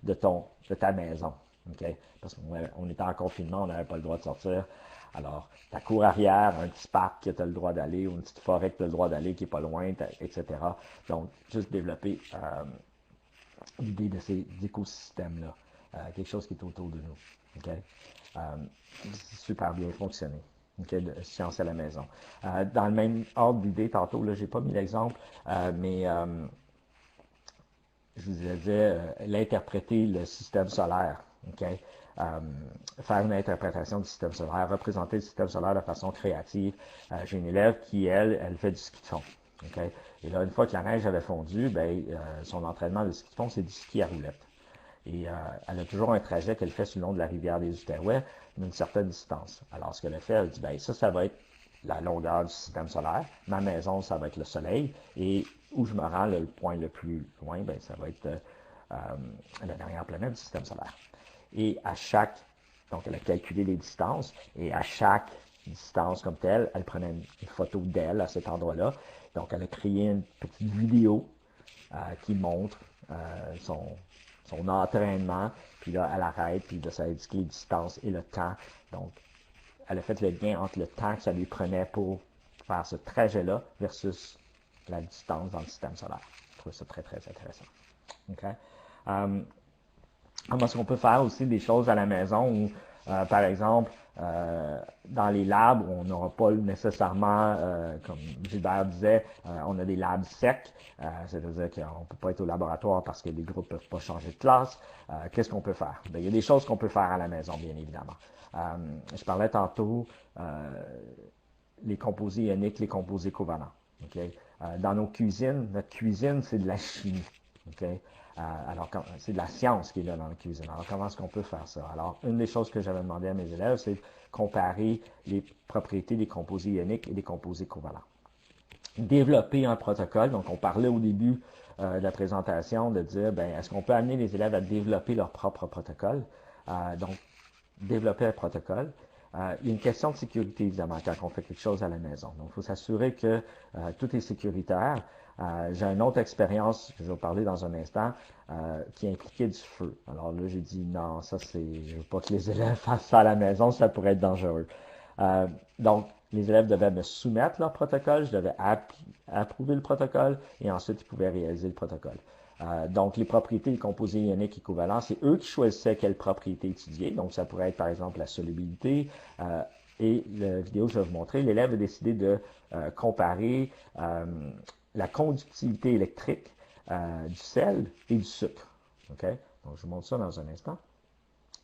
de ta maison. Okay? Parce qu'on était en confinement, on n'avait pas le droit de sortir. Alors, ta cour arrière, un petit parc que tu as le droit d'aller, ou une petite forêt que tu as le droit d'aller qui est pas loin, etc. Donc, juste développer l'idée de ces écosystèmes-là. Quelque chose qui est autour de nous. Okay? C'est super bien fonctionné. Okay, de science à la maison. Dans le même ordre d'idée, tantôt, là, j'ai pas mis l'exemple, mais je vous disais l'interpréter le système solaire. Okay? Faire une interprétation du système solaire, représenter le système solaire de façon créative. J'ai une élève qui, elle fait du ski de fond. Okay? Et là, une fois que la neige avait fondu, son entraînement de ski de fond, c'est du ski à roulette. Et elle a toujours un trajet qu'elle fait sur le long de la rivière des Outaouais d'une certaine distance. Alors, ce qu'elle a fait, elle dit, ça va être la longueur du système solaire. Ma maison, ça va être le soleil. Et où je me rends, le point le plus loin, ça va être la dernière planète du système solaire. Et donc elle a calculé les distances, et à chaque distance comme telle, elle prenait une photo d'elle à cet endroit-là. Donc, elle a créé une petite vidéo qui montre son entraînement, puis là, elle arrête, puis là, ça indique les distances et le temps. Donc, elle a fait le lien entre le temps que ça lui prenait pour faire ce trajet-là versus la distance dans le système solaire. Je trouve ça très, très intéressant. Okay? Comment est-ce qu'on peut faire aussi des choses à la maison où, par exemple, dans les labs, on n'aura pas nécessairement, comme Gilbert disait, on a des labs secs, c'est-à-dire qu'on ne peut pas être au laboratoire parce que les groupes ne peuvent pas changer de classe. Qu'est-ce qu'on peut faire? Il y a des choses qu'on peut faire à la maison, bien évidemment. Je parlais tantôt les composés ioniques, les composés covalents. Okay? Dans nos cuisines, notre cuisine, c'est de la chimie. Okay? Alors, c'est de la science qui est là dans la cuisine. Alors, comment est-ce qu'on peut faire ça? Alors, une des choses que j'avais demandé à mes élèves, c'est de comparer les propriétés des composés ioniques et des composés covalents. Développer un protocole. Donc, on parlait au début de la présentation de dire, est-ce qu'on peut amener les élèves à développer leur propre protocole? Donc, développer un protocole. Il y a une question de sécurité, évidemment, quand on fait quelque chose à la maison. Donc, il faut s'assurer que tout est sécuritaire. J'ai une autre expérience, que je vais vous parler dans un instant, qui impliquait du feu. Alors là, j'ai dit non, je veux pas que les élèves fassent ça à la maison, ça pourrait être dangereux. Donc, les élèves devaient me soumettre leur protocole, je devais approuver le protocole et ensuite ils pouvaient réaliser le protocole. Donc, les propriétés des composés ioniques équivalents, c'est eux qui choisissaient quelle propriété étudier. Donc, ça pourrait être par exemple la solubilité. Et la vidéo que je vais vous montrer, l'élève a décidé de comparer la conductivité électrique du sel et du sucre. Okay? Donc, je vous montre ça dans un instant.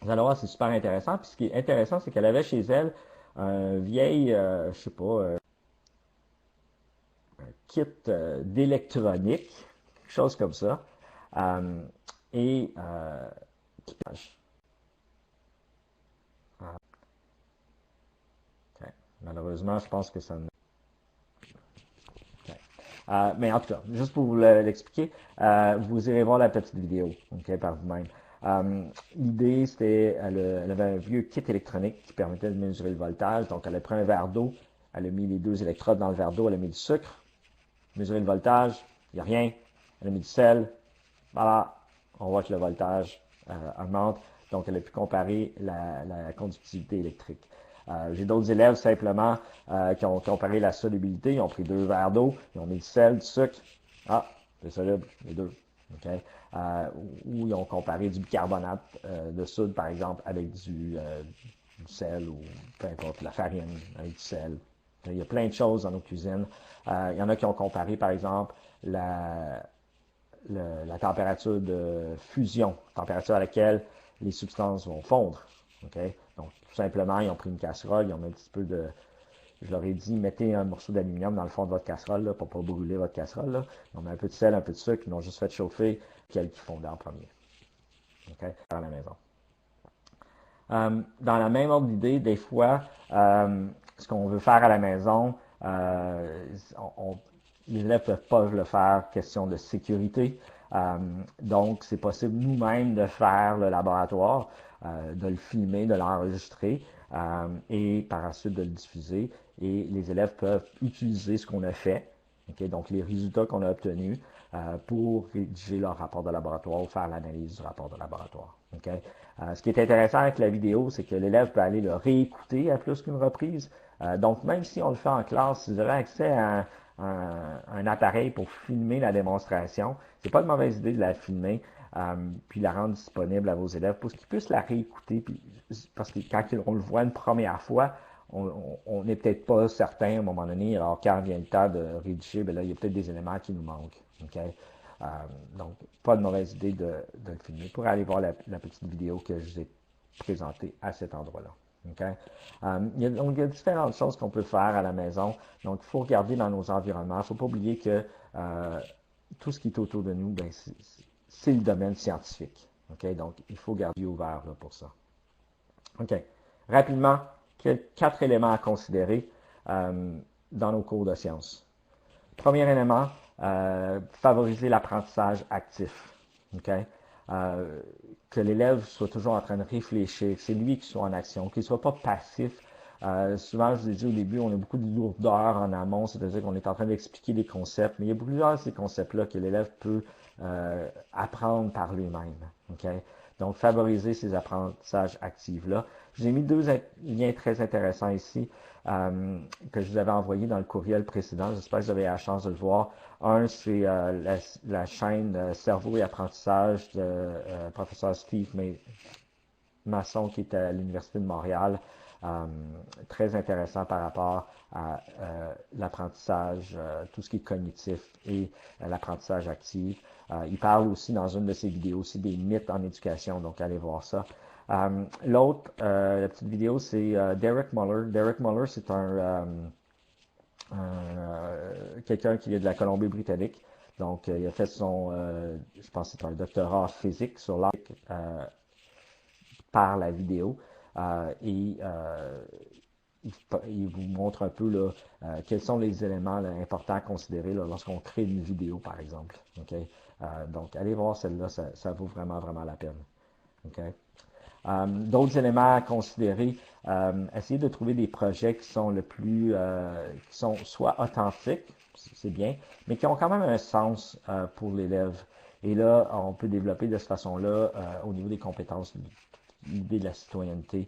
Vous allez voir, c'est super intéressant. Puis ce qui est intéressant, c'est qu'elle avait chez elle un vieil, je sais pas, un kit d'électronique, quelque chose comme ça. Et okay. Malheureusement, je pense que ça ne... Okay. Mais en tout cas, juste pour vous l'expliquer, vous irez voir la petite vidéo, okay, par vous-même. L'idée, c'était, elle avait un vieux kit électronique qui permettait de mesurer le voltage. Donc, elle a pris un verre d'eau, elle a mis les 2 électrodes dans le verre d'eau, elle a mis du sucre, mesurer le voltage, il n'y a rien. Elle a mis du sel, voilà, on voit que le voltage augmente. Donc, elle a pu comparer la conductivité électrique. J'ai d'autres élèves simplement qui ont comparé la solubilité. Ils ont pris 2 verres d'eau, ils ont mis du sel, du sucre. Ah, c'est soluble, les deux. Okay. Ou ils ont comparé du bicarbonate de soude, par exemple, avec du sel ou peu importe, la farine avec du sel. Il y a plein de choses dans nos cuisines. Il y en a qui ont comparé, par exemple, la température de fusion, température à laquelle les substances vont fondre. Okay? Donc, tout simplement, ils ont pris une casserole, ils ont mis un petit peu de... Je leur ai dit, mettez un morceau d'aluminium dans le fond de votre casserole là, pour ne pas brûler votre casserole. Là. Ils ont mis un peu de sel, un peu de sucre, ils l'ont juste fait chauffer, puis elle qui fondait en premier. Okay? Dans la maison. Dans la même ordre d'idée, des fois, ce qu'on veut faire à la maison, les élèves ne peuvent pas le faire, question de sécurité. Donc, c'est possible nous-mêmes de faire le laboratoire, de le filmer, de l'enregistrer et par la suite de le diffuser. Et les élèves peuvent utiliser ce qu'on a fait, okay, donc les résultats qu'on a obtenus, pour rédiger leur rapport de laboratoire ou faire l'analyse du rapport de laboratoire. Okay? Ce qui est intéressant avec la vidéo, c'est que l'élève peut aller le réécouter à plus qu'une reprise. Donc, même si on le fait en classe, si vous avez accès à un appareil pour filmer la démonstration, c'est pas une mauvaise idée de la filmer, puis la rendre disponible à vos élèves pour qu'ils puissent la réécouter, puis, parce que quand on le voit une première fois, on n'est peut-être pas certain à un moment donné, alors quand vient le temps de rédiger, ben là, il y a peut-être des éléments qui nous manquent. Okay? Donc, pas de mauvaise idée de le filmer. Pour aller voir la petite vidéo que je vous ai présentée à cet endroit-là. Okay? Il y a différentes choses qu'on peut faire à la maison. Donc, il faut regarder dans nos environnements. Il ne faut pas oublier que tout ce qui est autour de nous, ben, c'est le domaine scientifique. Okay? Donc, il faut garder ouvert là, pour ça. OK. Rapidement, 4 éléments à considérer dans nos cours de sciences. Premier élément, favoriser l'apprentissage actif. Okay? Que l'élève soit toujours en train de réfléchir, que c'est lui qui soit en action, qu'il ne soit pas passif. Souvent, je vous ai dit au début, on a beaucoup de lourdeur en amont, c'est-à-dire qu'on est en train d'expliquer des concepts, mais il y a plusieurs de ces concepts-là que l'élève peut apprendre par lui-même. Okay? Donc, favoriser ces apprentissages actifs-là. Je vous ai mis 2 liens très intéressants ici que je vous avais envoyés dans le courriel précédent. J'espère que vous avez la chance de le voir. Un, c'est la chaîne Cerveau et apprentissage de professeur Steve Masson qui est à l'Université de Montréal. Très intéressant par rapport à l'apprentissage, tout ce qui est cognitif et l'apprentissage actif. Il parle aussi dans une de ses vidéos aussi des mythes en éducation, donc allez voir ça. L'autre, la petite vidéo, c'est Derek Muller. Derek Muller, c'est quelqu'un qui vient de la Colombie-Britannique. Donc, il a fait je pense que c'est un doctorat en physique sur l'art par la vidéo. Et il vous montre un peu là, quels sont les éléments là, importants à considérer là, lorsqu'on crée une vidéo, par exemple. Okay? Donc, allez voir celle-là, ça vaut vraiment, vraiment la peine. Okay? D'autres éléments à considérer, essayez de trouver des projets qui sont qui sont soit authentiques, c'est bien, mais qui ont quand même un sens pour l'élève. Et là, on peut développer de cette façon-là au niveau des compétences l'idée de la citoyenneté.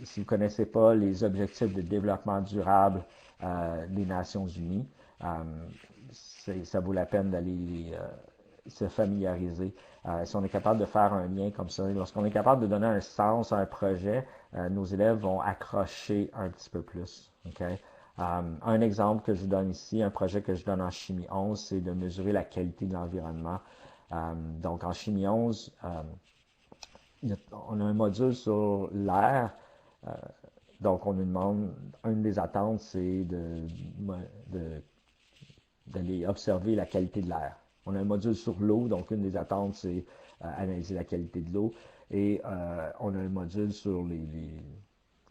Si vous ne connaissez pas les objectifs de développement durable des Nations Unies, ça vaut la peine d'aller se familiariser. Si on est capable de faire un lien comme ça, lorsqu'on est capable de donner un sens à un projet, nos élèves vont accrocher un petit peu plus. Okay? Un exemple que je vous donne ici, un projet que je donne en chimie 11, c'est de mesurer la qualité de l'environnement. Donc en chimie 11, on a un module sur l'air. Donc on nous demande, une des attentes, c'est d'aller observer la qualité de l'air. On a un module sur l'eau, donc une des attentes, c'est analyser la qualité de l'eau. Et on a un module sur les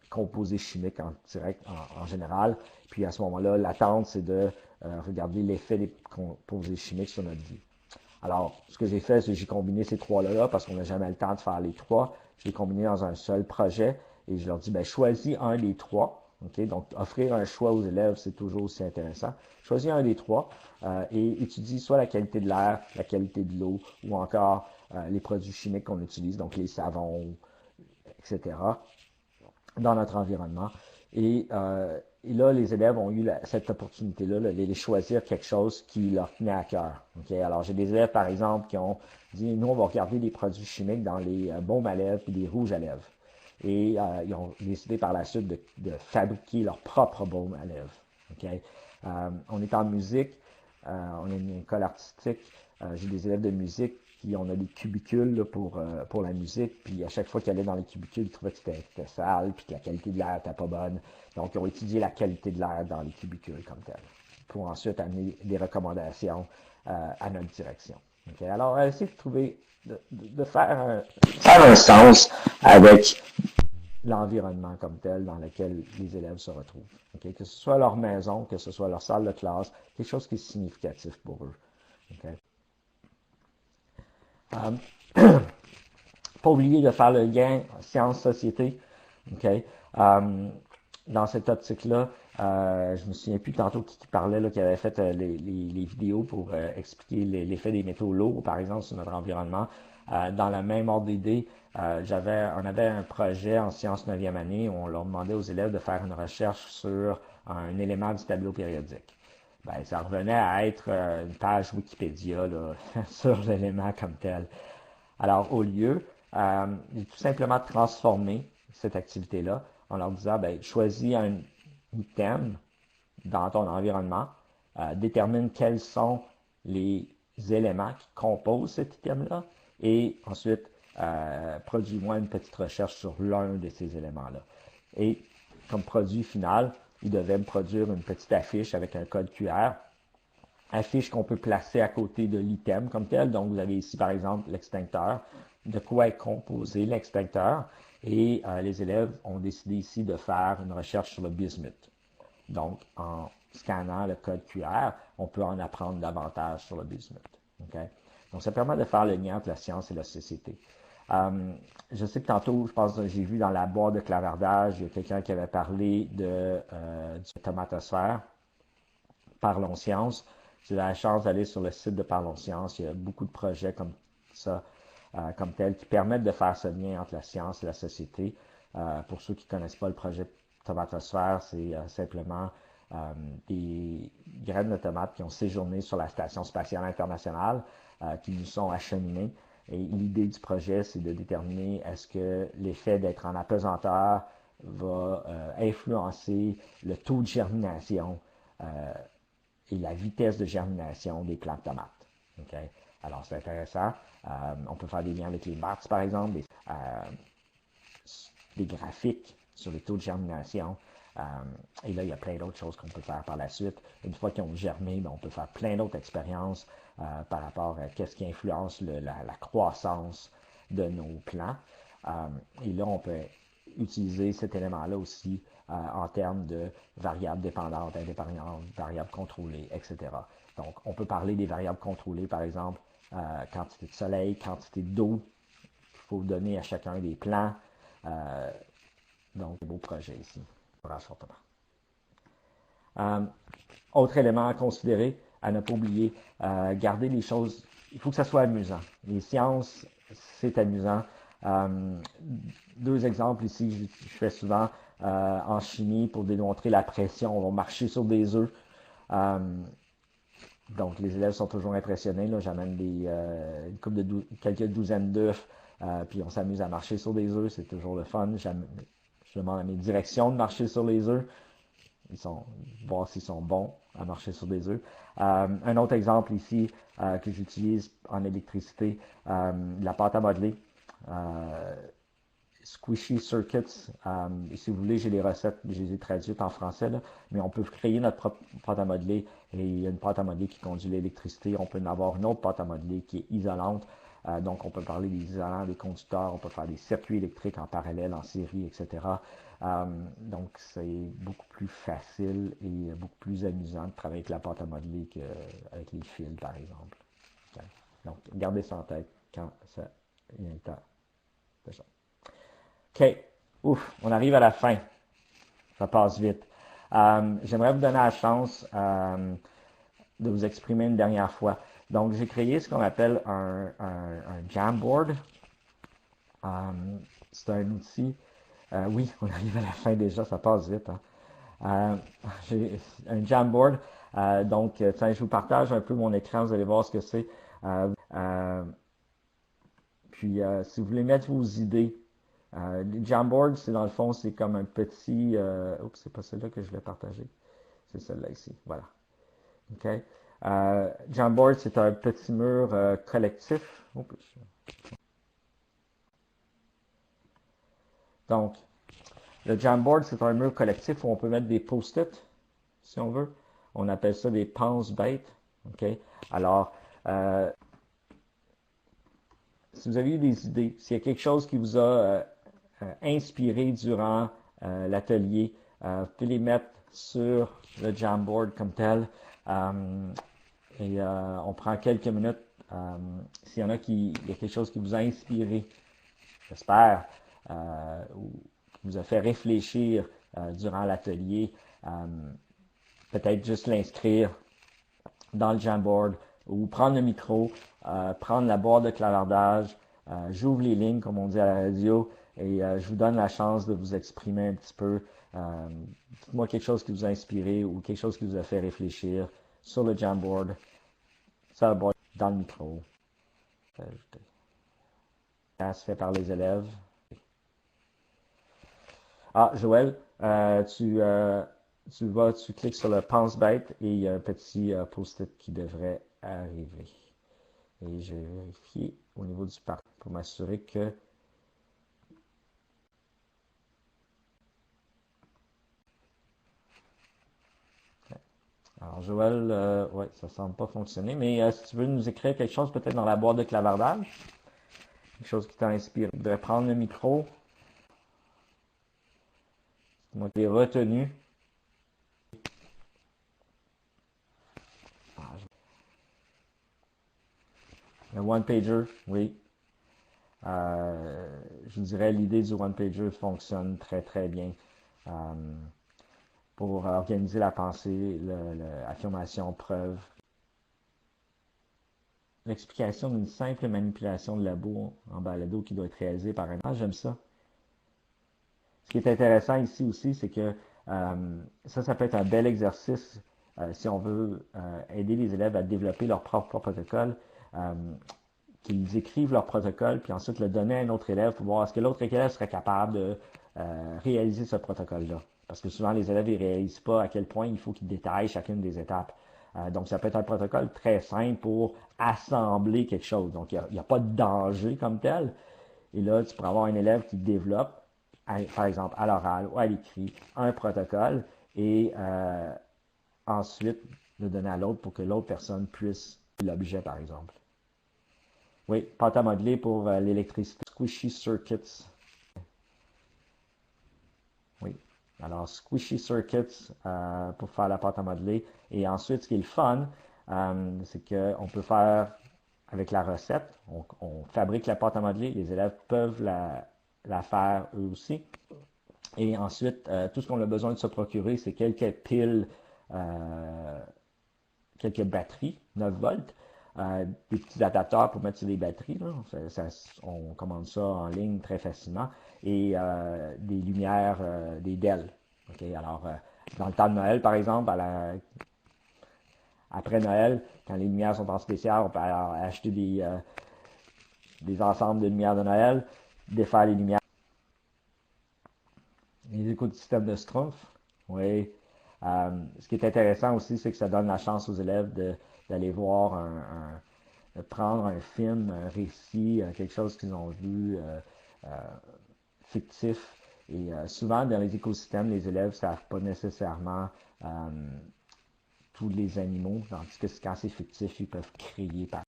composés chimiques en direct, en général. Puis à ce moment-là, l'attente, c'est de regarder l'effet des composés chimiques sur notre vie. Alors, ce que j'ai fait, c'est que j'ai combiné ces trois-là, parce qu'on n'a jamais le temps de faire les trois. Je les ai combinés dans un seul projet et je leur dis, ben, choisis un des trois. Okay? Donc, offrir un choix aux élèves, c'est toujours aussi intéressant. Choisis un des trois et étudie soit la qualité de l'air, la qualité de l'eau ou encore les produits chimiques qu'on utilise, donc les savons, etc., dans notre environnement. Et là, les élèves ont eu cette opportunité-là de choisir quelque chose qui leur tenait à cœur. Okay? Alors, j'ai des élèves, par exemple, qui ont dit, nous, on va regarder les produits chimiques dans les baumes à lèvres et les rouges à lèvres. Et ils ont décidé par la suite de fabriquer leur propre baume à lèvres. Okay? On est en musique, on a une école artistique, j'ai des élèves de musique qui on a des cubicules là, pour la musique, puis à chaque fois qu'ils allaient dans les cubicules, ils trouvaient que c'était sale, puis que la qualité de l'air n'était pas bonne. Donc, ils ont étudié la qualité de l'air dans les cubicules comme tel, pour ensuite amener des recommandations à notre direction. Okay? Alors, essayez de trouver, de faire un sens avec l'environnement comme tel dans lequel les élèves se retrouvent. Okay? Que ce soit leur maison, que ce soit leur salle de classe, quelque chose qui est significatif pour eux. Okay? Pas oublier de faire le lien sciences-société. Okay? Dans cette optique-là, je me souviens plus tantôt qui parlait, là, qui avait fait les vidéos pour expliquer l'effet des métaux lourds, par exemple, sur notre environnement. Dans la même ordre d'idée, on avait un projet en sciences 9e année où on leur demandait aux élèves de faire une recherche sur un élément du tableau périodique. Ben, ça revenait à être une page Wikipédia là, sur l'élément comme tel. Alors, au lieu, j'ai tout simplement transformé cette activité-là en leur disant, ben, choisis un item dans ton environnement, détermine quels sont les éléments qui composent cet item-là, et ensuite, produis-moi une petite recherche sur l'un de ces éléments-là. Et comme produit final, il devait me produire une petite affiche avec un code QR, affiche qu'on peut placer à côté de l'item comme tel. Donc, vous avez ici, par exemple, l'extincteur, de quoi est composé l'extincteur, et les élèves ont décidé ici de faire une recherche sur le bismuth. Donc, en scannant le code QR, on peut en apprendre davantage sur le bismuth. Okay? Donc, ça permet de faire le lien entre la science et la société. Je sais que tantôt, je pense que j'ai vu dans la boîte de clavardage, il y a quelqu'un qui avait parlé du tomatosphère. Parlons Science. J'ai eu la chance d'aller sur le site de Parlons Science. Il y a beaucoup de projets comme ça, comme tel, qui permettent de faire ce lien entre la science et la société. Pour ceux qui ne connaissent pas le projet tomatosphère, c'est simplement des graines de tomates qui ont séjourné sur la Station spatiale internationale, qui nous sont acheminées. Et l'idée du projet, c'est de déterminer est-ce que l'effet d'être en apesanteur va influencer le taux de germination et la vitesse de germination des plantes tomates. Okay? Alors, c'est intéressant. On peut faire des liens avec les maths, par exemple, des graphiques sur les taux de germination. Et là, il y a plein d'autres choses qu'on peut faire par la suite. Une fois qu'ils ont germé, on peut faire plein d'autres expériences par rapport à qu'est-ce qui influence la croissance de nos plants. Et là, on peut utiliser cet élément-là aussi en termes de variables dépendantes, indépendantes, variables contrôlées, etc. Donc, on peut parler des variables contrôlées, par exemple, quantité de soleil, quantité d'eau qu'il faut donner à chacun des plants. Donc, un beau projet ici. Autre élément à considérer, à ne pas oublier, garder les choses, il faut que ça soit amusant. Les sciences, c'est amusant. Deux exemples ici que je fais souvent en chimie pour démontrer la pression. On va marcher sur des œufs. Donc, les élèves sont toujours impressionnés. J'amène une couple quelques douzaines d'œufs, puis on s'amuse à marcher sur des œufs. C'est toujours le fun. Je demande à mes directions de marcher sur les œufs. Voir s'ils sont bons à marcher sur des œufs. Un autre exemple ici que j'utilise en électricité, la pâte à modeler. Squishy Circuits. Si vous voulez, j'ai les recettes, je les ai traduites en français, là, mais on peut créer notre propre pâte à modeler et il y a une pâte à modeler qui conduit l'électricité. On peut en avoir une autre pâte à modeler qui est isolante. Donc, on peut parler des isolants, des conducteurs, on peut faire des circuits électriques en parallèle, en série, etc. Donc, c'est beaucoup plus facile et beaucoup plus amusant de travailler avec la pâte à modeler qu'avec les fils, par exemple. Okay. Donc, gardez ça en tête quand ça vient le temps de ça. OK. Ouf, on arrive à la fin. Ça passe vite. J'aimerais vous donner la chance de vous exprimer une dernière fois. Donc, j'ai créé ce qu'on appelle un Jamboard. C'est un outil. Oui, on arrive à la fin déjà, ça passe vite. Hein. J'ai un Jamboard. Donc, je vous partage un peu mon écran, vous allez voir ce que c'est. Puis, si vous voulez mettre vos idées, le Jamboard, c'est dans le fond, c'est comme un petit... oups, c'est pas celui-là que je vais partager. C'est celui-là ici, voilà. OK. Jamboard, c'est un petit mur collectif. Oups. Donc, le Jamboard, c'est un mur collectif où on peut mettre des post-it, si on veut. On appelle ça des pense-bêtes. OK. Alors, si vous avez eu des idées, s'il y a quelque chose qui vous a inspiré durant l'atelier, vous pouvez les mettre sur le Jamboard comme tel. Et on prend quelques minutes. S'il y en a il y a quelque chose qui vous a inspiré, j'espère, ou qui vous a fait réfléchir durant l'atelier, peut-être juste l'inscrire dans le Jamboard ou prendre le micro, prendre la boîte de clavardage, j'ouvre les lignes, comme on dit à la radio, et je vous donne la chance de vous exprimer un petit peu. Dites-moi quelque chose qui vous a inspiré ou quelque chose qui vous a fait réfléchir sur le Jamboard, sur la boîte, dans le micro. Ça se fait par les élèves. Ah, Joël, tu cliques sur le pense-bête et il y a un petit post-it qui devrait arriver. Et je vais vérifier au niveau du parc pour m'assurer que alors Joël, ouais, ça semble pas fonctionner, mais si tu veux nous écrire quelque chose peut-être dans la boîte de clavardage, quelque chose qui t'inspire, de prendre le micro, moi qui l'ai retenu. Le one-pager, oui. Je dirais l'idée du one-pager fonctionne très très bien pour organiser la pensée, l'affirmation, preuve. L'explication d'une simple manipulation de labo en balado qui doit être réalisée par un... Ah, j'aime ça. Ce qui est intéressant ici aussi, c'est que ça peut être un bel exercice si on veut aider les élèves à développer leur propre protocole. Qu'ils écrivent leur protocole, puis ensuite le donner à un autre élève pour voir est-ce que l'autre élève serait capable de réaliser ce protocole-là. Parce que souvent, les élèves ne réalisent pas à quel point il faut qu'ils détaillent chacune des étapes. Donc, ça peut être un protocole très simple pour assembler quelque chose. Donc, il n'y a pas de danger comme tel. Et là, tu pourrais avoir un élève qui développe, par exemple, à l'oral ou à l'écrit, un protocole et ensuite le donner à l'autre pour que l'autre personne puisse l'objet, par exemple. Oui, pâte à modeler pour l'électricité. Squishy Circuits. Oui, alors Squishy Circuits pour faire la pâte à modeler. Et ensuite, ce qui est le fun, c'est qu'on peut faire avec la recette, on fabrique la pâte à modeler, les élèves peuvent la faire eux aussi. Et ensuite, tout ce qu'on a besoin de se procurer, c'est quelques piles, quelques batteries, 9 volts, des petits adapteurs pour mettre sur des batteries. Là. On commande ça en ligne très facilement. Et des lumières, des DEL. Okay? Alors, dans le temps de Noël, par exemple, après Noël, quand les lumières sont en spécial, on peut alors acheter des ensembles de lumières de Noël, défaire les lumières. Les écosystèmes de Schtroumpf, oui. Ce qui est intéressant aussi, c'est que ça donne la chance aux élèves d'aller voir de prendre un film, un récit, quelque chose qu'ils ont vu fictif. Et souvent, dans les écosystèmes, les élèves ne savent pas nécessairement tous les animaux, tandis que quand c'est fictif, ils peuvent crier par.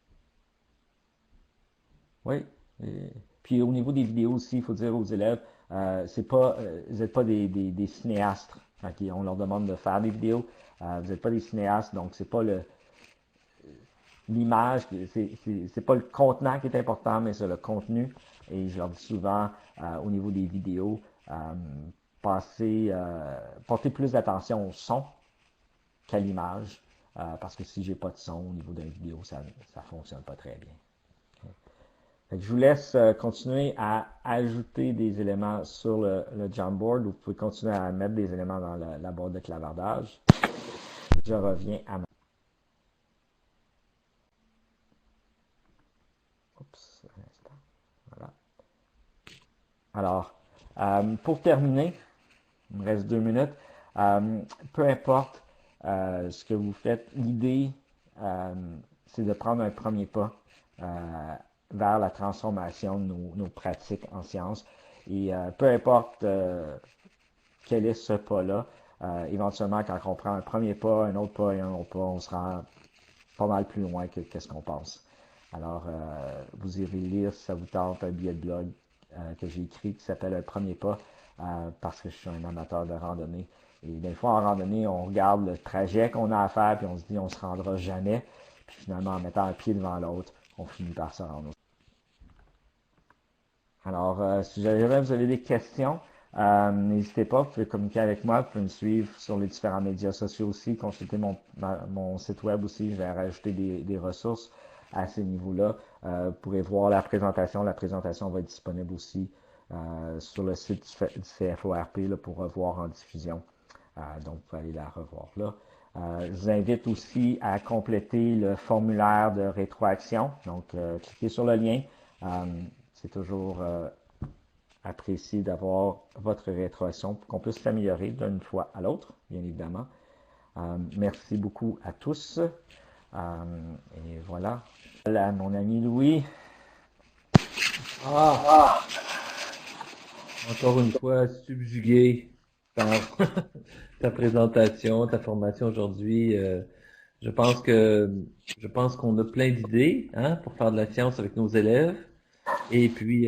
Oui. Puis au niveau des vidéos aussi, il faut dire aux élèves, vous n'êtes pas des cinéastes. Okay, on leur demande de faire des vidéos. Vous n'êtes pas des cinéastes, donc c'est pas l'image, c'est pas le contenant qui est important, mais c'est le contenu. Et je leur dis souvent, au niveau des vidéos, portez plus d'attention au son qu'à l'image, parce que si j'ai pas de son au niveau d'une vidéo, ça fonctionne pas très bien. Fait que je vous laisse continuer à ajouter des éléments sur le Jamboard. Vous pouvez continuer à mettre des éléments dans la boîte de clavardage. Je reviens à ma. Oups, un instant. Voilà. Alors, pour terminer, il me reste 2 minutes. Peu importe ce que vous faites, l'idée, c'est de prendre un premier pas vers la transformation de nos pratiques en sciences. Et peu importe quel est ce pas-là, éventuellement, quand on prend un premier pas, un autre pas et un autre pas, on se rend pas mal plus loin que ce qu'on pense. Alors, vous irez lire, si ça vous tente, un billet de blog que j'ai écrit qui s'appelle Un premier pas, parce que je suis un amateur de randonnée. Et des fois, en randonnée, on regarde le trajet qu'on a à faire, puis on se dit on se rendra jamais. Puis finalement, en mettant un pied devant l'autre, on finit par se rendre. Alors, si jamais vous avez des questions, n'hésitez pas, vous pouvez communiquer avec moi, vous pouvez me suivre sur les différents médias sociaux aussi, consulter mon site web aussi, je vais rajouter des ressources à ces niveaux-là. Vous pourrez voir la présentation va être disponible aussi sur le site du CFORP là, pour revoir en diffusion. Donc, vous pouvez aller la revoir là. Je vous invite aussi à compléter le formulaire de rétroaction. Donc, cliquez sur le lien. C'est toujours apprécié d'avoir votre rétroaction pour qu'on puisse s'améliorer d'une fois à l'autre, bien évidemment. Merci beaucoup à tous. Et voilà. Voilà, mon ami Louis. Encore une fois, subjugué par ta présentation, ta formation aujourd'hui. Je pense qu'on a plein d'idées pour faire de la science avec nos élèves. Et puis,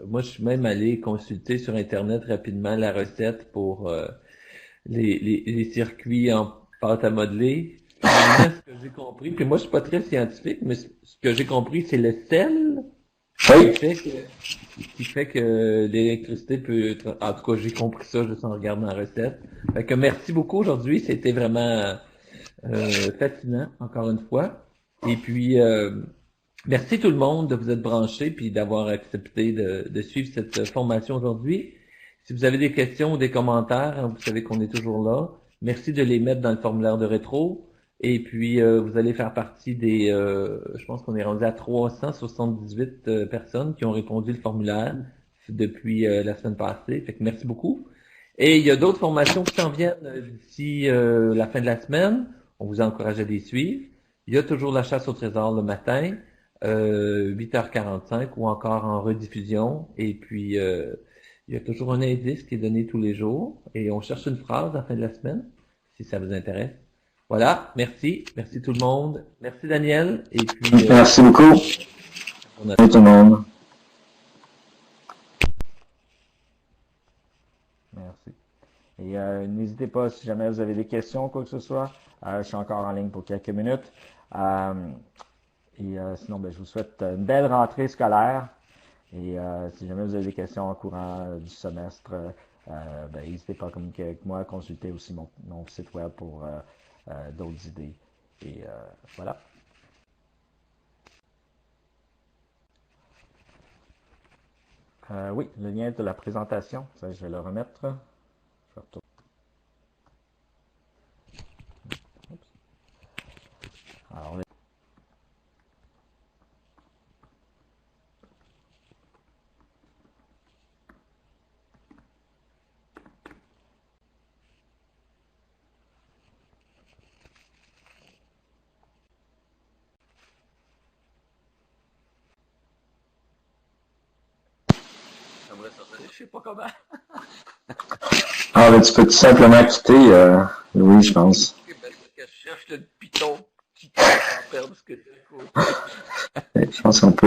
moi, je suis même allé consulter sur Internet rapidement la recette pour les circuits en pâte à modeler. Finalement, ce que j'ai compris, puis moi, je suis pas très scientifique, mais ce que j'ai compris, c'est le sel qui fait que l'électricité peut... En tout cas, j'ai compris ça juste en regardant la recette. Fait que merci beaucoup aujourd'hui. C'était vraiment fascinant, encore une fois. Et puis... merci tout le monde de vous être branchés puis d'avoir accepté de suivre cette formation aujourd'hui. Si vous avez des questions ou des commentaires, vous savez qu'on est toujours là. Merci de les mettre dans le formulaire de rétro. Et puis, vous allez faire partie des... je pense qu'on est rendu à 378 personnes qui ont répondu le formulaire depuis la semaine passée. Fait que merci beaucoup. Et il y a d'autres formations qui s'en viennent d'ici la fin de la semaine. On vous encourage à les suivre. Il y a toujours la chasse au trésor le matin. 8h45 ou encore en rediffusion. Et puis, il y a toujours un indice qui est donné tous les jours. Et on cherche une phrase à la fin de la semaine, si ça vous intéresse. Voilà, merci. Merci tout le monde. Merci Daniel. Et puis, merci beaucoup. Merci tout le monde. Merci. Et n'hésitez pas, si jamais vous avez des questions ou quoi que ce soit, je suis encore en ligne pour quelques minutes. Et sinon, je vous souhaite une belle rentrée scolaire. Et si jamais vous avez des questions en courant du semestre, n'hésitez pas à communiquer avec moi, consultez aussi mon site web pour d'autres idées. Et voilà. Oui, le lien de la présentation, ça, je vais le remettre. Je vais retourner. Alors, J'aimerais sortir, je sais pas comment. ah, ben, tu peux tout simplement quitter, Louis, je pense. Ok, ben, c'est que je cherche le piton qui peut en perdre ce que tu écoutes. Je pense qu'on peut